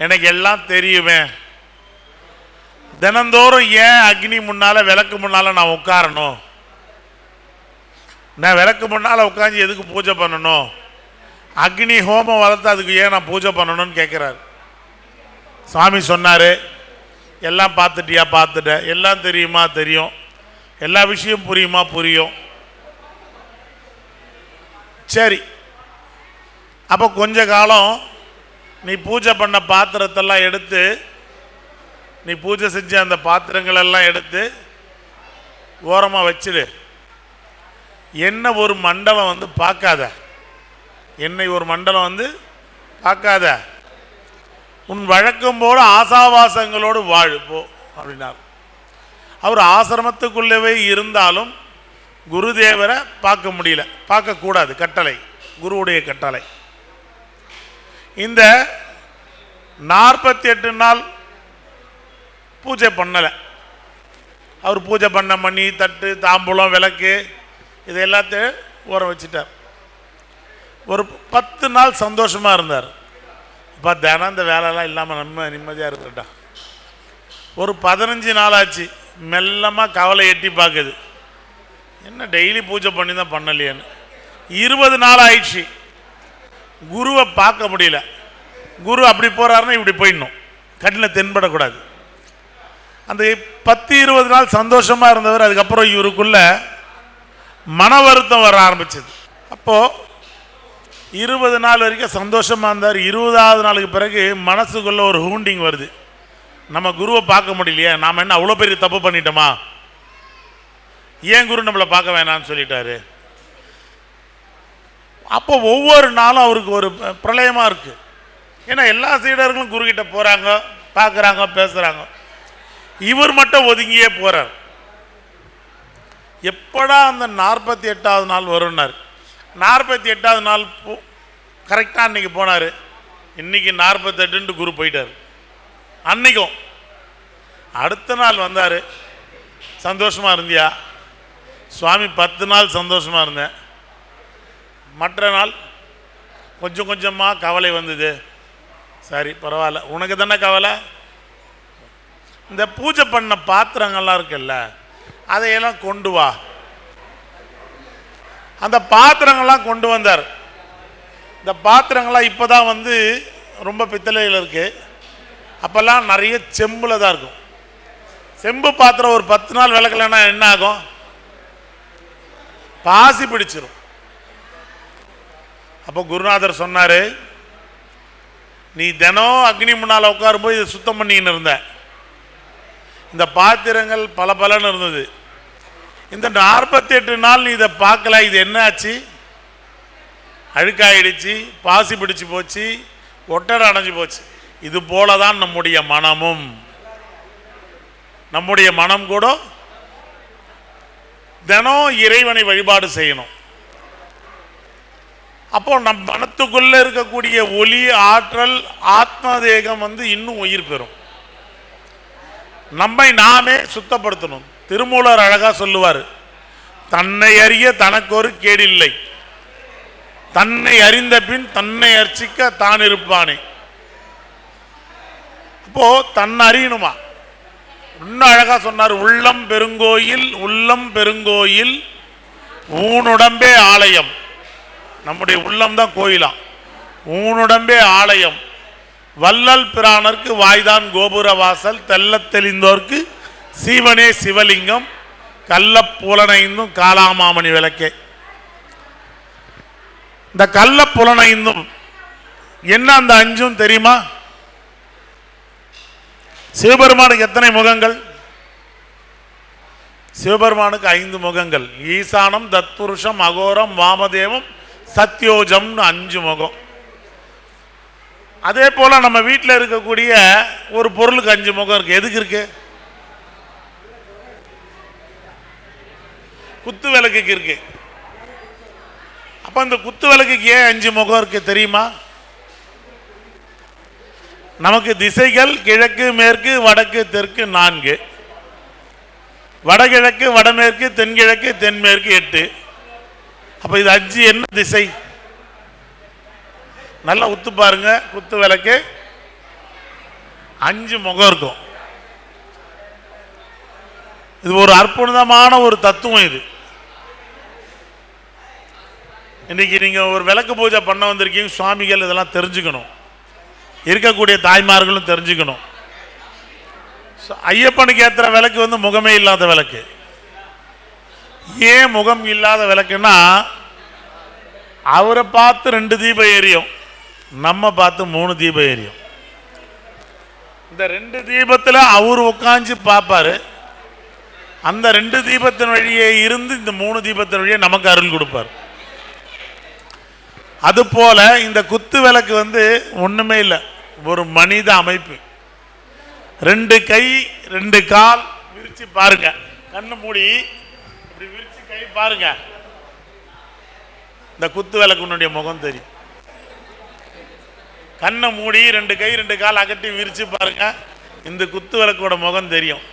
எனக்கு எல்லாம் தெரியுமே, தினந்தோறும் ஏன் அக்னி முன்னால் விளக்கு முன்னால் நான் உட்காரணும்? நான் விளக்கு முன்னால் உட்காந்து எதுக்கு பூஜை பண்ணணும்? அக்னி ஹோமம் வளர்த்து அதுக்கு ஏன் நான் பூஜை பண்ணணும்னு கேட்குறாரு. சுவாமி சொன்னார், எல்லாம் பார்த்துட்டியா? பார்த்துட்டேன். எல்லாம் தெரியுமா? தெரியும். எல்லா விஷயம் புரியுமா? புரியும். சரி, அப்போ கொஞ்ச காலம் நீ பூஜை பண்ண பாத்திரத்தெல்லாம் எடுத்து, நீ பூஜை செஞ்ச அந்த பாத்திரங்களெல்லாம் எடுத்து ஓரமாக வச்சிடு. என்ன ஒரு மண்டலம் வந்து பார்க்காத, என்னை ஒரு மண்டலம் வந்து பார்க்காத, உன் வழக்கம் போல ஆசாவாசங்களோடு வாழ் போ அப்படின்னார். அவர் ஆசிரமத்துக்குள்ளவே இருந்தாலும் குருதேவரை பார்க்க முடியல, பார்க்கக்கூடாது, கட்டளை, குருவுடைய கட்டளை. இந்த 48 நாள் பூஜை பண்ணலை. அவர் பூஜை பண்ண மணி, தட்டு, தாம்பூலம், விளக்கு இது எல்லாத்தையும் ஊற வச்சுட்டார். ஒரு 10 நாள் சந்தோஷமாக இருந்தார். இப்போ தினம் இந்த வேலைலாம் இல்லாமல் நிம்மதியாக இருக்கட்டா. ஒரு 15 நாள் ஆச்சு, மெல்லமாக கவலை எட்டி பார்க்குது, என்ன டெய்லி பூஜை பண்ணி தான் பண்ணலையேன்னு. 20 நாள் ஆயிடுச்சு, குருவை பார்க்க முடியல. குரு அப்படி போகிறாருன்னா இப்படி போயிடணும், கண்ணில் தென்படக்கூடாது. அந்த 10-20 நாள் சந்தோஷமாக இருந்தவர் அதுக்கப்புறம் இவருக்குள்ள மன வருத்தம் வர ஆரம்பிச்சது. அப்போது 20 நாள் வரைக்கும் சந்தோஷமாக இருந்தார். 20ஆவது நாளுக்கு பிறகு மனசுக்குள்ளே ஒரு ஹூண்டிங் வருது, நம்ம குருவை பார்க்க முடியலையே, நாம் என்ன அவ்வளோ பெரிய தப்பு பண்ணிட்டோமா, ஏன் குரு நம்மளை பார்க்க வேணான்னு சொல்லிட்டாரு. அப்போ ஒவ்வொரு நாளும் அவருக்கு ஒரு பிரளயமாக இருக்குது. ஏன்னா எல்லா சீடர்களும் குருக்கிட்ட போகிறாங்க, பார்க்குறாங்க, பேசுகிறாங்க. இவர் மட்டும் ஒதுங்கியே போகிறார். எப்படா அந்த 48ஆவது நாள் வரும்னார். 48ஆவது நாள் கரெக்டாக அன்றைக்கி போனார். இன்றைக்கி 48ன்ட்டு குரு போயிட்டார். அன்றைக்கும் அடுத்த நாள் வந்தார். சந்தோஷமாக இருந்தியா? சுவாமி 10 நாள் சந்தோஷமாக இருந்தேன், மற்ற நாள் கொஞ்சம் கொஞ்சமாக கவலை வந்தது. சரி பரவாயில்ல, உனக்கு தானே கவலை. இந்த பூஜை பண்ண பாத்திரங்கள்லாம் இருக்குல்ல, அதையெல்லாம் கொண்டு வா. அந்த பாத்திரங்கள்லாம் கொண்டு வந்தார். இந்த பாத்திரங்கள்லாம் இப்போ தான் வந்து ரொம்ப பித்தளையில் இருக்குது. அப்போல்லாம் நிறைய செம்பில் தான் இருக்கும். செம்பு பாத்திரம் ஒரு 10 நாள் விளக்கலைன்னா என்ன ஆகும்? பாசி பிடிச்சிரும். அப்போ குருநாதர் சொன்னார், நீ தினம் அக்னி முன்னால் உட்காரும்போது இதை சுத்தம் பண்ணின்னு இருந்த, இந்த பாத்திரங்கள் பல பலன்னு இருந்தது. இந்த 48 நாள் நீ இதை பார்க்கல, இது என்ன ஆச்சு? அழுக்காயிடுச்சு, பாசி பிடிச்சு போச்சு, ஒட்டடை அடைஞ்சு போச்சு. இது போல தான் நம்முடைய மனமும். நம்முடைய மனம் கூட தினம் இறைவனை வழிபாடு செய்யணும். அப்போ நம் மனத்துக்குள்ள இருக்கக்கூடிய ஒளி, ஆற்றல், ஆத்மதேகம் வந்து இன்னும் உயிர் பெறும். நம்மை நாமே சுத்தப்படுத்தணும். திருமூலர் அழகா சொல்லுவார், தன்னை அறிய தனக்கு ஒரு கேடில்லை, தன்னை அறிந்த பின் தன்னை அர்ச்சிக்க தான் இருப்பானே. அப்போ தன்னை அறியணுமா? இன்னும் அழகா சொன்னார், உள்ளம் பெருங்கோயில், உள்ளம் பெருங்கோயில், ஊனுடம்பே ஆலயம். நம்முடைய உள்ளம் தான் கோயிலாம். ஊனுடம்பே ஆலயம், வள்ளல் பிரானருக்கு வாய்தான் கோபுர வாசல், தெல்லத் தெளிந்தோர்க்கு சீவனே சிவலிங்கம், கள்ள புலனைந்தும் காலாமாமணி விளக்கே. இந்த கள்ள புலனைந்தும் என்ன? அந்த 5 தெரியுமா? சிவபெருமானுக்கு எத்தனை முகங்கள்? சிவபெருமானுக்கு 5 முகங்கள். ஈசானம், தத்புருஷம், அகோரம், வாமதேவம், சத்யோஜம்னு 5 முகம். அதே போல நம்ம வீட்டில் இருக்கக்கூடிய ஒரு பொருளுக்கு 5 முகம் இருக்கு. எதுக்கு இருக்கு? குத்து விளக்குக்கு இருக்கு. அப்ப இந்த குத்து விளக்குக்கு ஏன் 5 முகம் இருக்கு தெரியுமா? நமக்கு திசைகள் கிழக்கு, மேற்கு, வடக்கு, தெற்கு 4. வடகிழக்கு, வடமேற்கு, தென்கிழக்கு, தென்மேற்கு 8. அப்ப இது 5 என்ன திசை? நல்லா உத்து பாருங்க. குத்து விளக்கு 5 முகம் இருக்கும். இது ஒரு அற்புதமான ஒரு தத்துவம். இது இன்னைக்கு நீங்க ஒரு விளக்கு பூஜை பண்ண வந்திருக்கீங்க, சுவாமிகள் இதெல்லாம் தெரிஞ்சுக்கணும், இருக்கக்கூடிய தாய்மார்களும் தெரிஞ்சுக்கணும். ஐயப்பனுக்கு ஏற்றுற விளக்கு வந்து முகமே இல்லாத விளக்கு. ஏன் முகம் இல்லாத விளக்குன்னா, அவரை பார்த்து 2 தீபம் எரியும், நம்ம பார்த்து 3 தீபம் எரியும். இந்த 2 தீபத்தில் அவர் உட்காந்து பார்ப்பாரு. அந்த 2 தீபத்தின் வழியே இருந்து இந்த 3 தீபத்தின் வழியே நமக்கு அருள் கொடுப்பார். அதுபோல இந்த குத்து விளக்கு வந்து ஒண்ணுமே இல்லை, ஒரு மனித அமைப்பு. 2 கை 2 கால் விரிச்சு பாருங்க, கண்ணு மூடி இப்படி விரிச்சு கை பாருங்க, இந்த குத்து விளக்குனுடைய முகம் தெரியும். கண்ணை மூடி 2 கை 2 கால் அகட்டி விரிச்சு பாருங்க, இந்த குத்து விளக்கோட முகம் தெரியும்.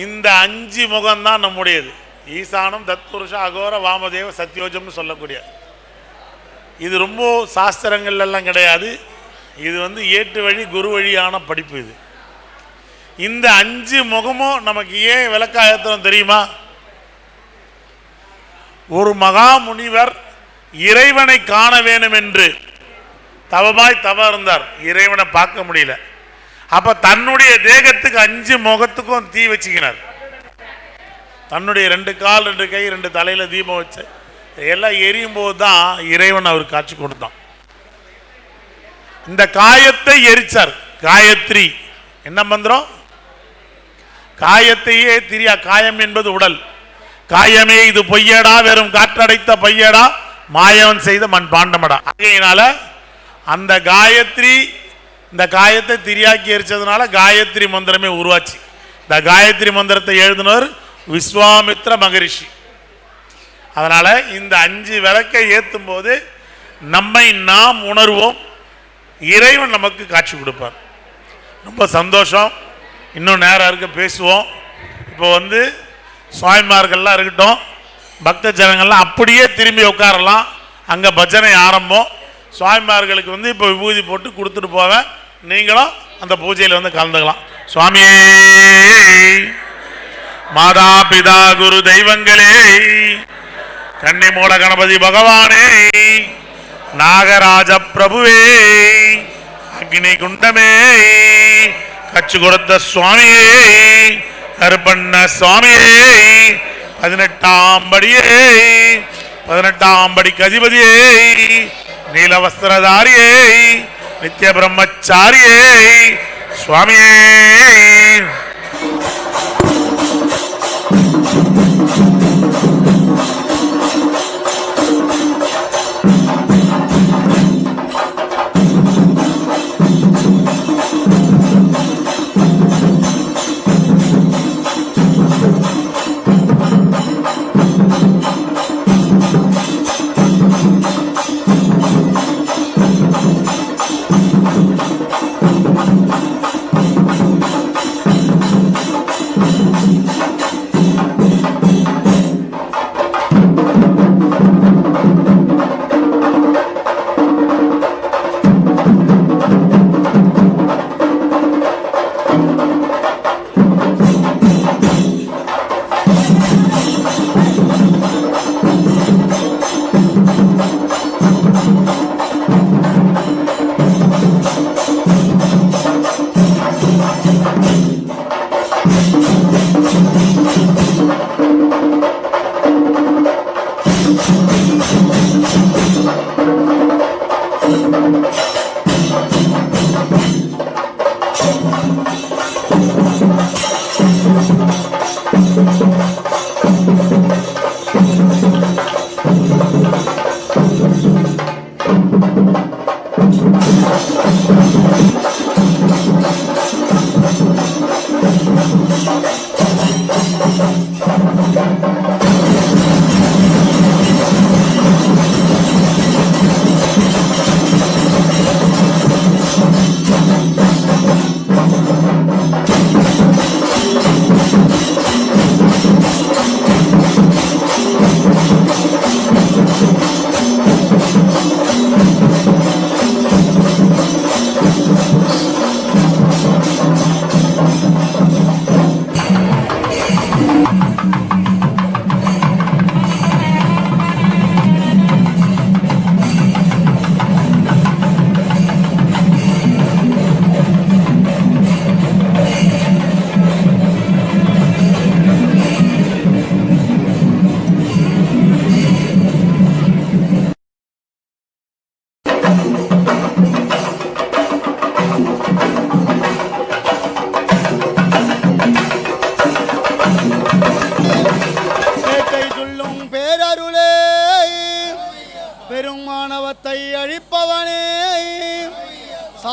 இந்த 5 முகம் தான் நம்முடையது. ஈசானம், தத்புருஷ, அகோர, வாமதேவ, சத்யோஜம்னு சொல்லக்கூடிய. இது ரொம்ப சாஸ்திரங்கள் எல்லாம் கிடையாது. இது வந்து ஏட்டு வழி குரு வழியான படிப்பு. இது இந்த 5 முகமும் நமக்கு ஏன் விளக்காயத்திரம் தெரியுமா? ஒரு மகா முனிவர் இறைவனை காண வேண்டும் என்று தவமாய் தவ இருந்தார். இறைவனை பார்க்க முடியல. அப்ப தன்னுடைய தேகத்துக்கு 5 முகத்துக்கும் தீ வச்சுக்கினார். தன்னுடைய 2 கால் 2 கை 2 தலையில தீபம் வச்சு எல்லாம் எரியும் போது தான் இறைவன் அவர் காட்சி கொடுத்தான். இந்த காயத்தை எரிச்சார். காயத்ரி என்ன மந்திரம்? காயத்தையே திரியா. காயம் என்பது உடல். காயமே இது பொய்யடா, வெறும் காற்றடைத்த பையடா, மாயவன் செய்த மண் பாண்டமடா. ஆகையினால அந்த காயத்ரி, இந்த காயத்தை திரியாக்கி எரிச்சதுனால காயத்ரி மந்திரமே உருவாச்சு. இந்த காயத்ரி மந்திரத்தை எழுதினவர் விஸ்வாமித்ர மகரிஷி. அதனால இந்த 5 விளக்கை ஏற்றும் போது நம்மை நாம் உணர்வோம், இறைவன் நமக்கு காட்சி கொடுப்பார். ரொம்ப சந்தோஷம். இன்னும் நேரம் இருக்க பேசுவோம். இப்போ வந்து சுவாமிமார்கள்லாம் இருக்கட்டும், பக்த ஜனங்கள்லாம் அப்படியே திரும்பி உட்காரலாம். அங்கே பஜனை ஆரம்பம். சுவாமிமார்களுக்கு வந்து இப்போ விபூதி போட்டு கொடுத்துட்டு போவேன். நீங்களும் அந்த பூஜையில் வந்து கலந்துக்கலாம். சுவாமியே, மாதா பிதா குரு தெய்வங்களே, கன்னிமூல கணபதி பகவானே, நாகராஜ பிரபுவே, அக்னி குண்டமே, கச்சு கொடுத்த சுவாமியே, கருப்பண்ண சுவாமியே, 18ஆம் படியே, 18ஆம் படிக்கு அதிபதியே, நீலவஸ்திரதாரியே, நித்திய பிரம்மச்சாரியே சுவாமியே.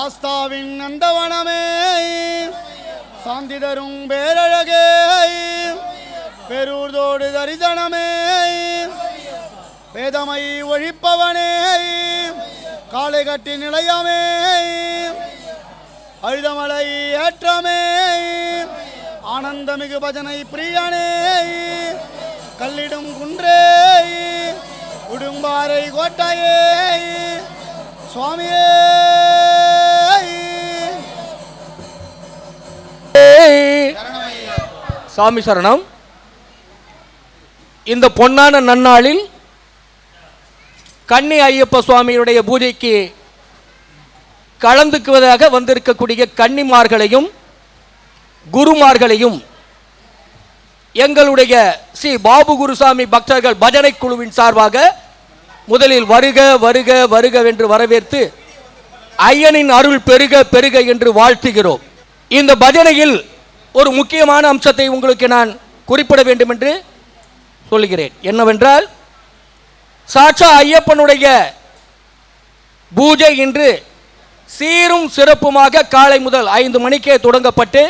சாஸ்தாவின் நந்தவனமே சாந்தி தரும் பேரழகே பெரூர்தோடு தரிசனமே வேதமை ஒழிப்பவனே காலை கட்டி நிலையமே அழுதமலை ஏற்றமே ஆனந்தமிகு பஜனை பிரியனே கல்லிடும் குன்றே உடும்பாறை கோட்டையே சுவாமியே சாமி சரணம். இந்த பொன்னான நன்னாளில் கன்னி ஐயப்ப சுவாமியுடைய பூஜைக்கு கலந்துக்குவதாக வந்திருக்கக்கூடிய கன்னிமார்களையும் குருமார்களையும் எங்களுடைய ஸ்ரீ பாபு குருசாமி பக்தர்கள் பஜனை குழுவின் சார்பாக முதலில் வருக வருக வருக என்று வரவேற்று ஐயனின் அருள் பெருக பெருக என்று வாழ்த்துகிறோம். இந்த பஜனையில் ஒரு முக்கியமான அம்சத்தை உங்களுக்கு நான் குறிப்பிட வேண்டும் என்று சொல்கிறேன். என்னவென்றால், சாட்சா ஐயப்பனுடைய பூஜை இன்று சீரும் சிறப்புமாக காலை முதல் 5 மணிக்கே தொடங்கப்பட்டு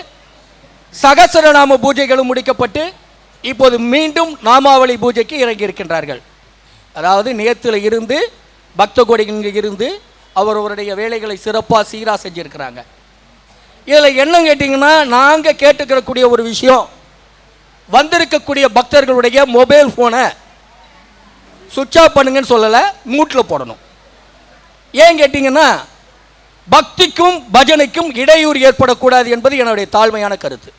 சகசரநாம பூஜைகளும் முடிக்கப்பட்டு இப்போது மீண்டும் நாமாவளி பூஜைக்கு இறங்கி இருக்கின்றார்கள். அதாவது நேத்துல இருந்து பக்த கோடிகள் இருந்து அவரவருடைய வேலைகளை சிறப்பாக சீராக செஞ்சிருக்கிறாங்க. இதில் என்ன கேட்டிங்கன்னா, நாங்கள் கேட்டுக்கிறக்கூடிய ஒரு விஷயம், வந்திருக்கக்கூடிய பக்தர்களுடைய மொபைல் ஃபோனை சுவிட்ச் ஆஃப் பண்ணுங்கன்னு சொல்லலை, மியூட்டில் போடணும். ஏன் கேட்டிங்கன்னா, பக்திக்கும் பஜனைக்கும் இடையூறு ஏற்படக்கூடாது என்பது என்னுடைய தாழ்மையான கருத்து.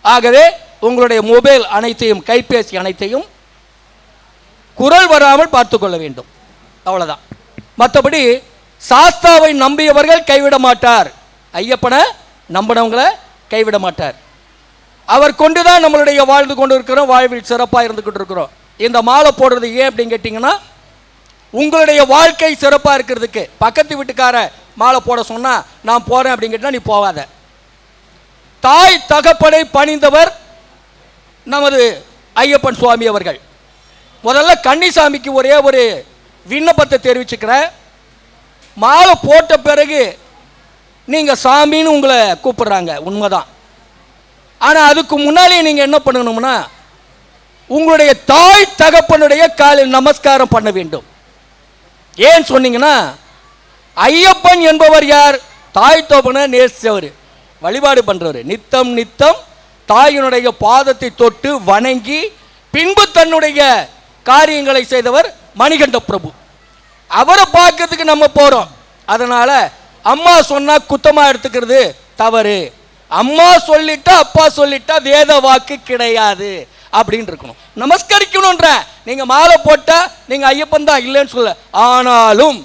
ஆகவே உங்களுடைய மொபைல் அனைத்தையும், கைபேசி அனைத்தையும் குரல் வராமல் பார்த்து கொள்ள வேண்டும். அவ்வளோதான். மற்றபடி சாஸ்தாவை நம்பியவர்கள் கைவிட மாட்டார், ஐயப்பனை நம்பினவங்களை கைவிட மாட்டார். அவர் கொண்டு தான் நம்மளுடைய வாழ்ந்து கொண்டு இருக்கிறோம், வாழ்வில் சிறப்பாக இருந்துக்கிட்டு இருக்கிறோம். இந்த மாலை போடுறது ஏன் அப்படின்னு கேட்டிங்கன்னா, உங்களுடைய வாழ்க்கை சிறப்பாக இருக்கிறதுக்கு. பக்கத்து வீட்டுக்கார மாலை போட சொன்னால் நான் போகிறேன் அப்படின்னு கேட்டால் நீ போகாத. தாய் தகப்பனை பணிந்தவர் நமது ஐயப்பன் சுவாமி அவர்கள். முதல்ல கன்னிசாமிக்கு ஒரே ஒரு விண்ணப்பத்தை தெரிவிச்சுக்கிறேன். மாலை போட்ட பிறகு நீங்கள் சாமின்னு உங்களை கூப்பிடுறாங்க, உண்மைதான். ஆனால் அதுக்கு முன்னாலே நீங்கள் என்ன பண்ணணும்னா, உங்களுடைய தாய் தகப்பனுடைய காலில் நமஸ்காரம் பண்ண வேண்டும். ஏன் சொன்னீங்கன்னா, ஐயப்பன் என்பவர் யார்? தாய் தகப்பனை நேசித்தவர், வழிபாடு பண்ணுறவர். நித்தம் நித்தம் தாயினுடைய பாதத்தை தொட்டு வணங்கி பின்பு தன்னுடைய காரியங்களை செய்தவர் மணிகண்ட பிரபு. அவரை பார்க்கறதுக்கு நம்ம போகிறோம். அதனால் அம்மா சொன்னால் குத்தமாக எடுத்துக்கிறது தவறு. அம்மா சொல்லிட்டா அப்பா சொல்லிட்டா வேத வாக்கு கிடையாது அப்படின்னு இருக்கணும். நமஸ்கரிக்கணுன்ற நீங்கள் மாலை போட்டால் நீங்கள் ஐயப்பன் தான் இல்லைன்னு சொல்ல. ஆனாலும்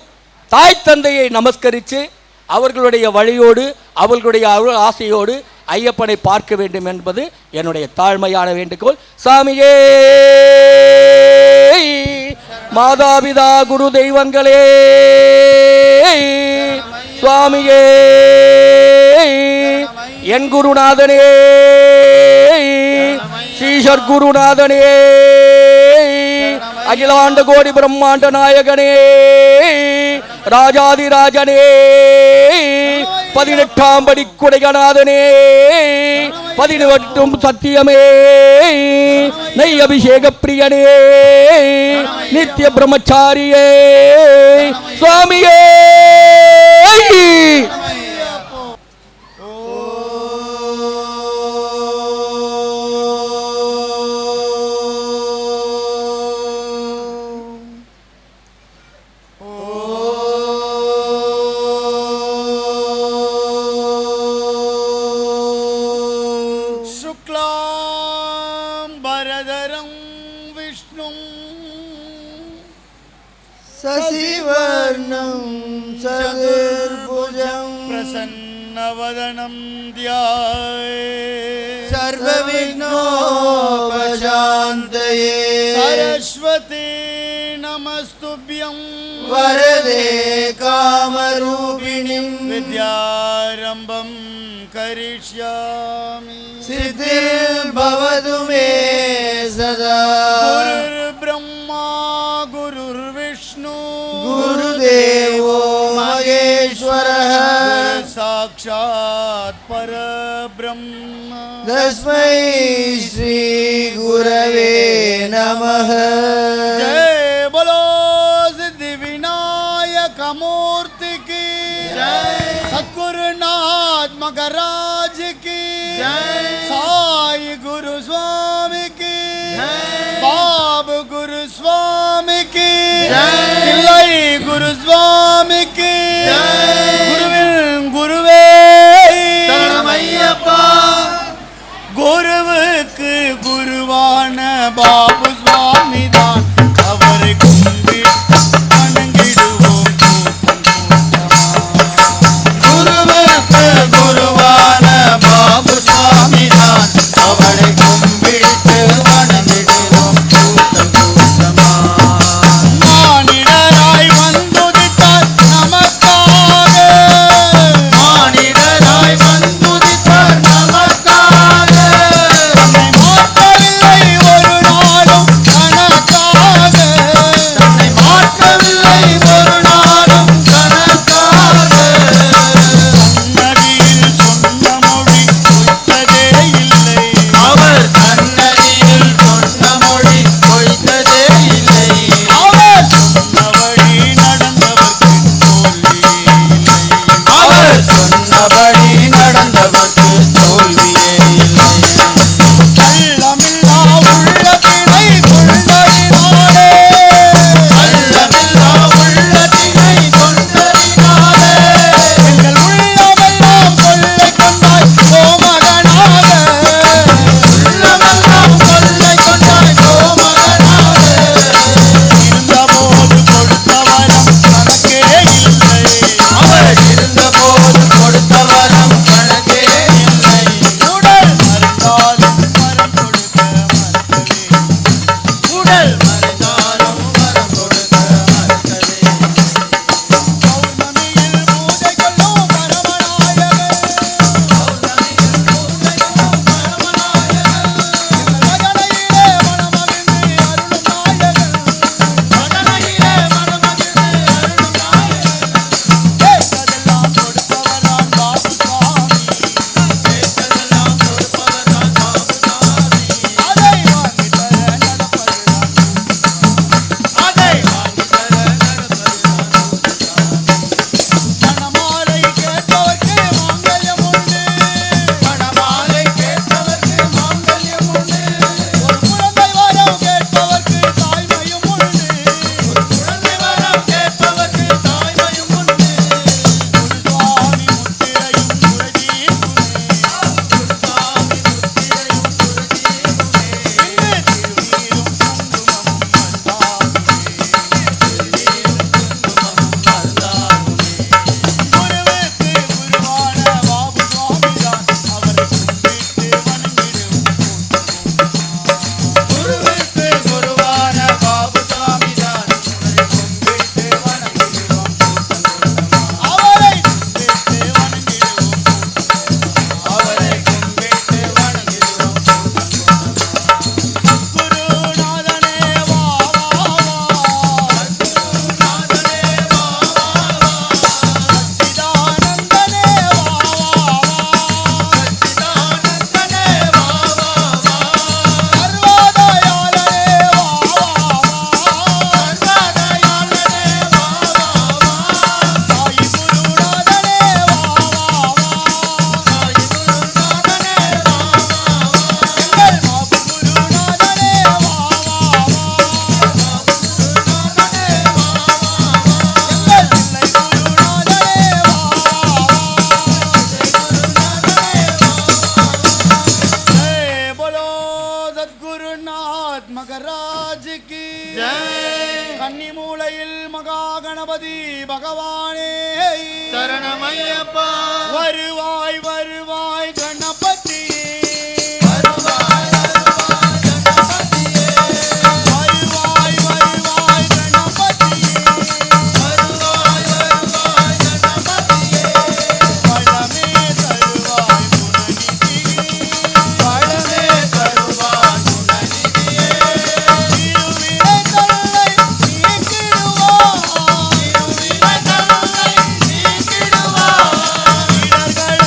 தாய் தந்தையை நமஸ்கரித்து அவர்களுடைய வழியோடு அவர்களுடைய ஆசையோடு ஐயப்பனை பார்க்க வேண்டும் என்பது என்னுடைய தாழ்மையான வேண்டுகோள். சாமியே, மாதாபிதா குரு தெய்வங்களே, சுவாமியே, என் குருநாதனே, ஸ்ரீஷர் குருநாதனே, அகிலாண்ட கோடி பிரம்மாண்ட நாயகனே, ராஜாதிராஜனே, 18ஆம் படி குடைகநாதனே, 18 சத்தியமே, நெய் அபிஷேக பிரியனே, நித்திய பிரம்மச்சாரியே, சுவாமியே. शशिवर्णं चतुर्भुजं प्रसन्नवदनं ध्यायेत् सर्वविघ्नोपशान्तये सरस्वती नमस्तुभ्यं वरदे कामरूपिणीं विद्यारम्भं करिष्यामि सिद्धिर्भवतु मे सदा गुरुर्ब्रह्मा गुरुर्विष्णु गुरुदेवो महेश्वरः साक्षात् परब्रह्म तस्मै श्री गुरवे नमः। जय बोलो सिद्धि विनायक मूर्ति की जय, सद्गुरुनाथ महाराज की जय, साई गुरु स्वामी की जय, बाब गुरु स्वामी की जय, तिल्लाई गुरु स्वामी की जय, गुरुविन गुरुवे சரணமையப்பா. குருவுக்கு குருவான பாபு சுவாமி தான், அவரை கும்பிட்டு வணங்கிடுவோம் குருவுக்கு குருவான பாபு சுவாமி தான், அவரை கும்பிட்டு வணங்கிடுவோம் கூட்டம் கூட்டமா. மானிடராய் வந்துதித்தார் நமக்காக, மானிடராய் வந்துதித்தார் நமக்காக. தன்னை மாற்றவில்லை ஒரு நாளும் கணக்காக, தன்னை மாற்றவில்லை ஒரு நாளும் கணக்காக. நதியில் சொன்ன மொழி பொய்த்ததே இல்லை, அவர் சன்னதியில் சொன்ன மொழி பொய்த்ததே இல்லை. அவர் சொன்ன வழி நடந்தவர்க்கு தோல்வியே இல்லை. அவர் சொன்னபடி நடந்தவர்க்கு தோல்வியே இல்லை. கள்ளமில்லா உள்ளத்தினை கொண்டதினாலே, அல்லமில்லா உள்ளத்தினை கொண்டதினாலே, எங்கள் உள்ளமெல்லாம் கொள்ளை கொண்டாய் கோமகனாக, உள்ளமெல்லாம் கொள்ளை கொண்டாய் கோமகனாக. இருந்தபோது கொடுத்த வரம் கணக்கே இல்லை. அவர் இருந்தபோது கொடுத்த வரம் கணக்கே இல்லை. உடல் மறந்தாலும் வரம் கொடுக்க மறக்கவே, உடல் மறைந்தாலும் வரம் கொடுக்க மறுக்கவே. பௌர்ணமியில் பூஜை கொள்ளும் பரமநாயகர், பௌர்ணமியில் பூஜையும் பரமநாயகர். மகனையிலே மனமகிழ்ந்து அருளும் நாயகர், மகனையிலே மனமகிழ்ந்து அருளும் நாயகர். கேட்டதெல்லாம் கொடுப்பவர்தான் பாபு சுவாமி, கேட்டதெல்லாம் கொடுப்பவர்தான் பாபு சுவாமி. அதை வாங்கித் தர நடப்பதுதான் அதை வாங்கித் தர நடப்பதுதான் மணமாலை கேட்டவர்க்கு மாங்கல்யம் உண்டு, மணமாலை கேட்பவர்க்கு மாங்கல்யம் உண்டு. ஒரு குழந்தை வரம் கேட்பவர்க்கு தாய்மையும் உண்டு. ஒரு குழந்தை வரம் கேட்பவர்க்கு தாய்மையும் உண்டு. குருசுவாமி முத்திரையும் குருஜீக்குமே, குருசாமி முத்திரையும் குருஜீவுமே. இங்கு திருநீரும் குங்குமமும் வந்தாகுமே. குருவுக்கு குருவான பாபு சுவாமிதான், அவரை கும்பிட்டு வணங்கிடுவோம். குருவுக்கு குருவான பாபு சுவாமிதான், அவரை கும்பிட்டு வணங்கிடுவோம் கூட்டம் கூட்டமா. அவரை கும்பிட்டு வணங்கிடுவோம். அவரை கும்பிட்டு வணங்கிடுவோம் கூட்டம் கூட்டமா. குருநாதனே வா வா வா, நாதனே வா வா வா. சச்சிதானந்தனே வா வா வா, சச்சிதானந்தனே வா வா வா. சர்வதயாளனே வா வா வா, சர்வதயாளனே வா வா வா. சாயி குருநாதனே வா வா வா, சாயி குருநாதனே வா வா வா. எங்கள் பாபு குருநாதனே வா வா வா, குருநாதனே வா வா வா. எங்கள் பிள்ளை குருநாதனே வா வா வா. जय बोलो सद्गुरुनाथ महाराज की ஜெய். கன்னிமூலையில் மகா கணபதி பகவானே சரணமையப்பா. வருவாய் வருவாய் கணபதியே, வருவாய் வருவாய் கணபதியே. வருவாய் வருவாய் கணபதியே, வருவாய் வருவாய் கணபதியே. பழமே தருவாய் குணநிதியே, பழமே தருவாய் குணநிதியே. திருவினை தொல்லை நீக்கிடுவாய், திருவினை தொல்லை நீக்கிடுவாய். இடர்களை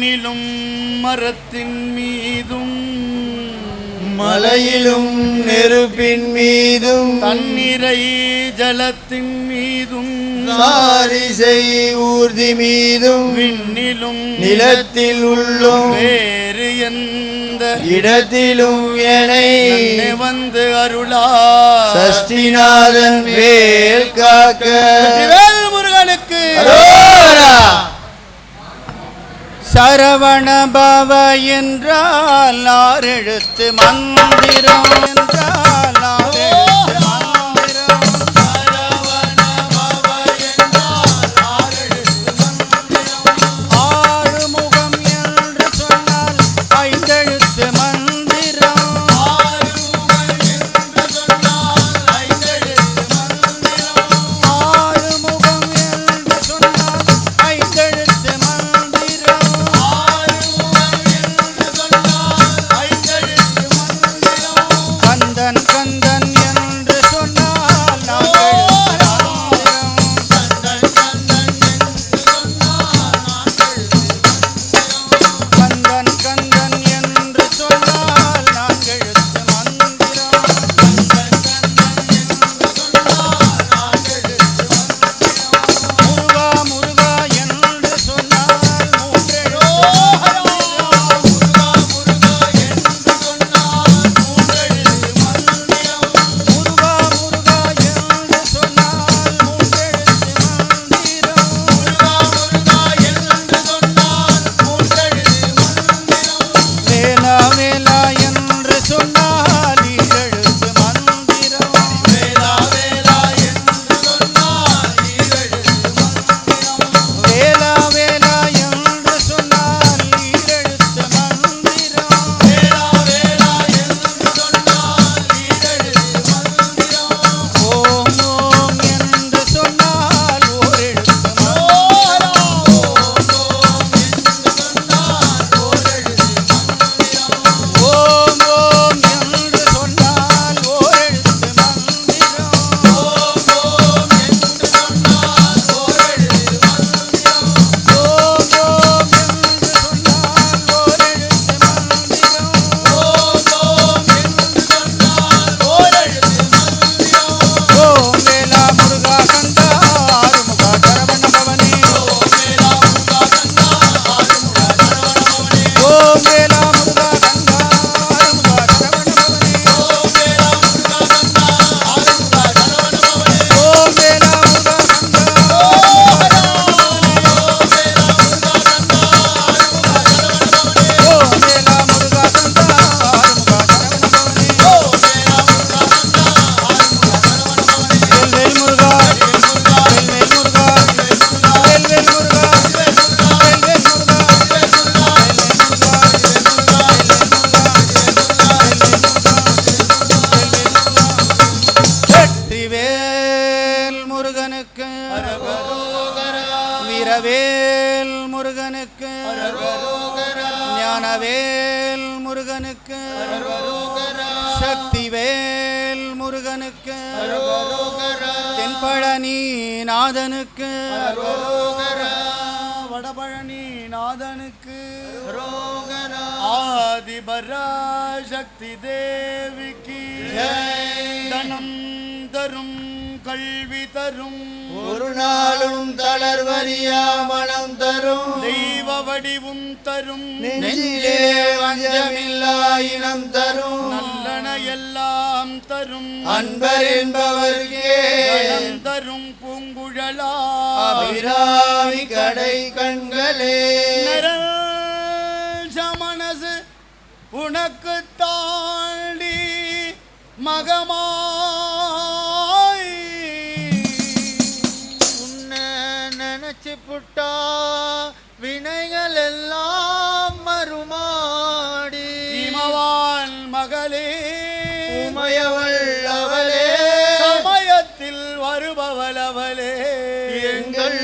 மண்ணிலும் மரத்தின் மீதும் மலையிலும் நெருப்பின் மீதும் தண்ணீரை ஜலத்தின் மீதும் சாரிசை ஊர்தி மீதும் விண்ணிலும் நிலத்தில் உள்ளும் வேறு எந்த இடத்திலும் எனை நன்னே வந்து அருளா சஷ்டிநாதன் வேல் காக்க வேல் முருகனுக்கு அரோகரா. சரவண பவ என்றால் ஆறெழுத்து மந்திரம் என்றால் ஆறெழுத்து மந்திரம். சரவண பவ என்றால் ஆறெழுத்து மந்திரம். ஆறுமுகம் என்று சொன்னால் ஐந்தெழுத்து மந்திரம். ஆறுமுகம் என்று சொன்னால் ஐந்தெழுத்து மந்திரம். ஆறுமுகம் என்று சொன்னால் ஐந்தெழுத்து மந்திரம். கந்தன் கந்தன் என்று சொன்னால் கந்தன் கந்தன் என்று சொன்னால் நான்கெழுத்து மந்திரம். முருகா முருகா என்று சொன்னால் வேலா வேலா என்று சொன்னால் ஈரெழுத்து மந்திரம். வேலா வேலா என்று சொன்னால் ஈரெழுத்து மந்திரம். வேலா வேலா என்று சொன்னால் ஈரெழுத்து மந்திரம். வேலா வேலா என்று சொன்னால் ஈரெழுத்து மந்திரம். ஓம் ஓம் என்று சொன்னால் ஓரெழுத்து மந்திரம். ஓம் ஓம் என்று சொன்னால் ஓரெழுத்து மந்திரம். ஓம் ஓம் என்று சொன்னால் ஓரெழுத்து மந்திரம். ஓம் ஓம் என்று சொன்னால் ஓரெழுத்து மந்திரம். ஓம் ஓம் என்று சொன்னால் ஓரெழுத்து மந்திரம். ஓம் வேலா முருகா கந்தா ஆறுமுகா சரவண பவனே. ஓம் வேலா முருகா கந்தா ஆறுமுகா சரவண பவனே. ஓம் வேலா முருகா கந்தா ஆறுமுகா சரவண பவனே. ஓம் வேலா முருகா கந்தா ஆறுமுகா சரவண பவனே. ஓம் வேலா முருகா கந்தா ஓம் வேலா முருகா கந்தா ஆறுமுகா சரவண பவனே. ஓம் வேலா முருகா கந்தா ஆறுமுகா சரவண பவனே. ஓம் வேலா முருகா கந்தா ஆறுமுகா சரவண பவனே. வேல்வேல் முருகா வேல்வேல் முருகா வேல்வேல் முருகா வேல்வேல் முருகா வெற்றிவேல் முருகனுக்கு வீரவேல் முருகனுக்கு ஞானவேல் முருகனுக்கு சக்திவேல் முருகனுக்கு தென்பழனி நாதனுக்கு வடபழனி நாதனுக்கு ஆதிபராசக்தி தேவிக்கு தனம் தரும் கல்வி தரும் ஒரு நாளும் தளர்வறியா மனம் தரும் தெய்வ வடிவும் தரும் நெஞ்சிலே வஞ்சமில்லா இனம் தரும் நல்லன எல்லாம் தரும் அன்பர் என்பவர்க்கே கணம் தரும் பூங்குழலா அபிராமி கடை கண்களே சமணசு உனக்கு தாண்டி மகமாய் உன்னை நினைச்சு புட்டா வினைகள் எல்லாம் மறுமாடி இமவான் மகளே உமையவள் அவளே சமயத்தில் வருபவள் அவளே எங்கள்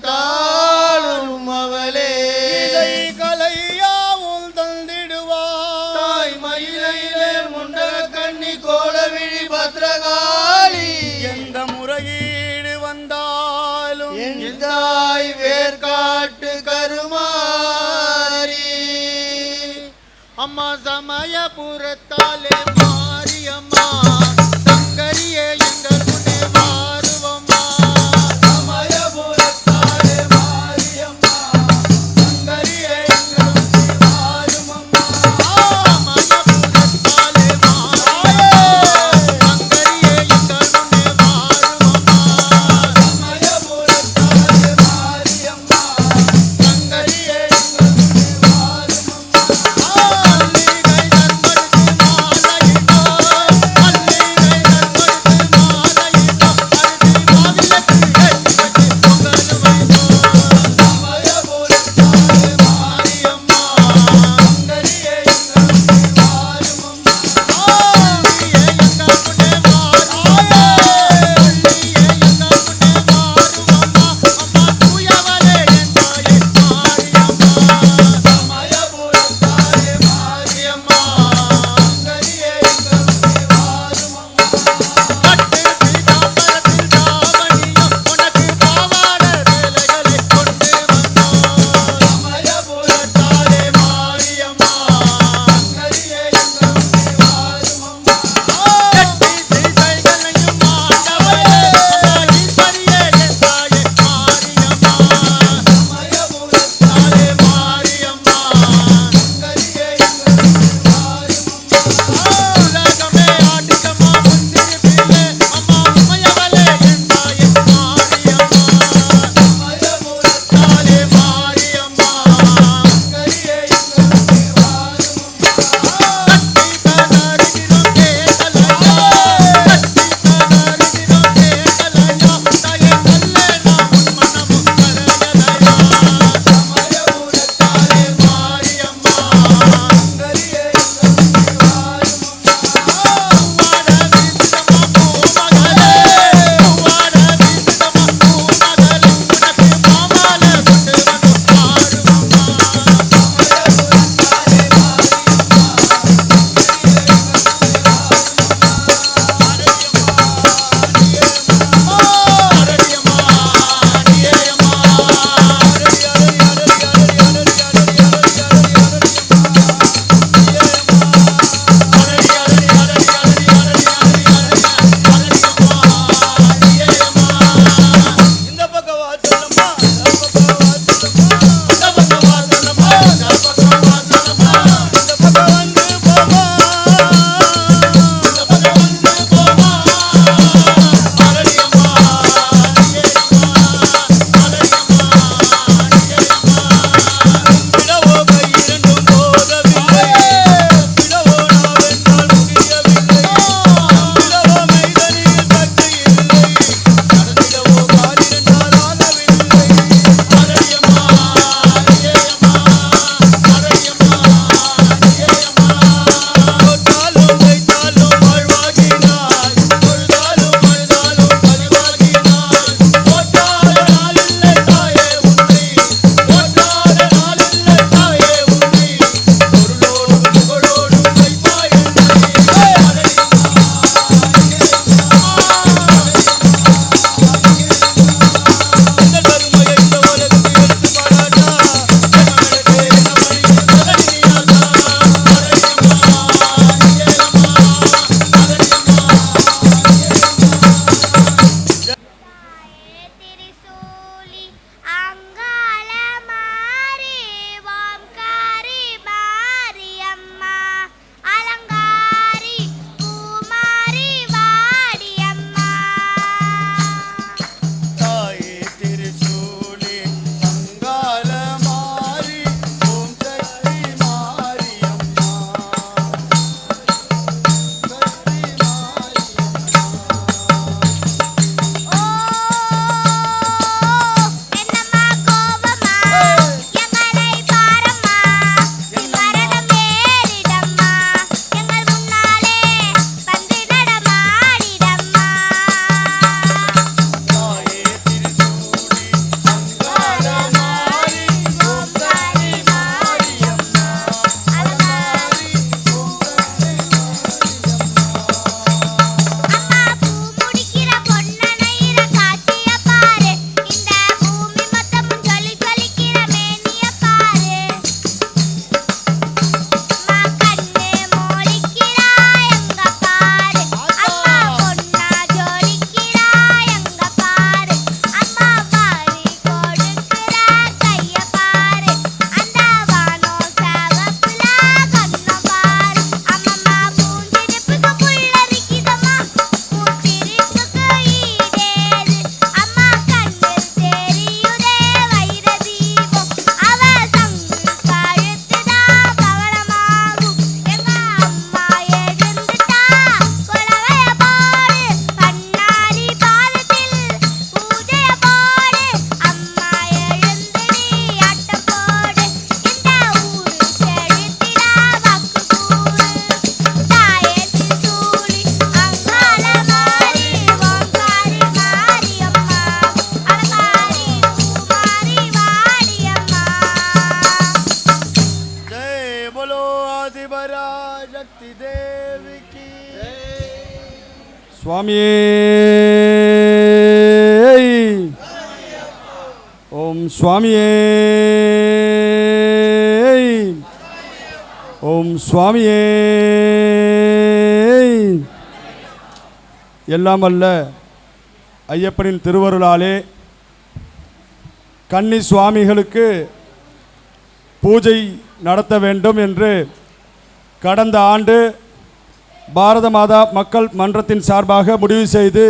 சமயபுரத்தாளும் அவளே இதை கலையாவும் தந்திடுவார் தாய் மயிலையிலே முண்டக கண்ணி கோலவிழி பத்ரகாளி எந்த முறையீடு வந்தாலும் என் தாய் வேர்காட்டு கரும அம்மா சமயபுரத்தாலே மாரியம்மா சங்கரியே எங்கள் முன்னே வாருவம்மா சமயபுரத்தாலே மாரியம்மா சங்கரியே எங்கள் முன்னே வாருவம்மா சமயபுரத்தாலே சங்கரியே எங்கள் முன்னே வாருவம்மா சமயபுரத்தாலே மாரியம்மா சங்கரியே எங்கள் முன்னே வாருவம்மா ஆதிபராசக்தி தேவிக்கு சுவாமியே ஓம் சுவாமியே ஓம் சுவாமியே எல்லாம் அல்ல ஐயப்பனின் திருவருளாலே கன்னி சுவாமிகளுக்கு பூஜை நடத்த வேண்டும் என்று கடந்த ஆண்டு பாரத மாதா மக்கள் மன்றத்தின் சார்பாக முடிவு செய்து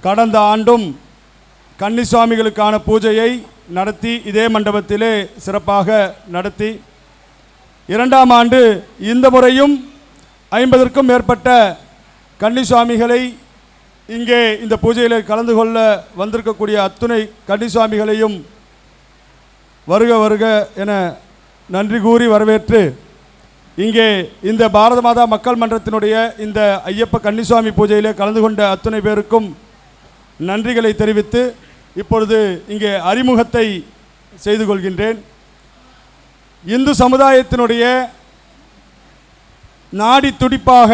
கடந்த ஆண்டும் கன்னி சுவாமிகளுக்கான பூஜையை நடத்தி இதே மண்டபத்திலே சிறப்பாக நடத்தி இரண்டாம் ஆண்டு இந்த முறையும் 50க்கும் மேற்பட்ட கன்னி சுவாமிகளை இங்கே இந்த பூஜையில் கலந்து கொள்ள வந்திருக்கக்கூடிய அத்துணை கன்னி சுவாமிகளையும் வருக வருக என நன்றி கூறி வரவேற்று இங்கே இந்த பாரத மாதா மக்கள் மன்றத்தினுடைய இந்த ஐயப்ப கன்னிசுவாமி பூஜையிலே கலந்து கொண்ட அத்துணை பேருக்கும் நன்றிகளை தெரிவித்து இப்பொழுது இங்கே அறிமுகத்தை செய்து கொள்கின்றேன். இந்து சமுதாயத்தினுடைய நாடி துடிப்பாக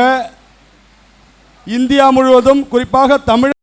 இந்தியா முழுவதும் குறிப்பாக தமிழ்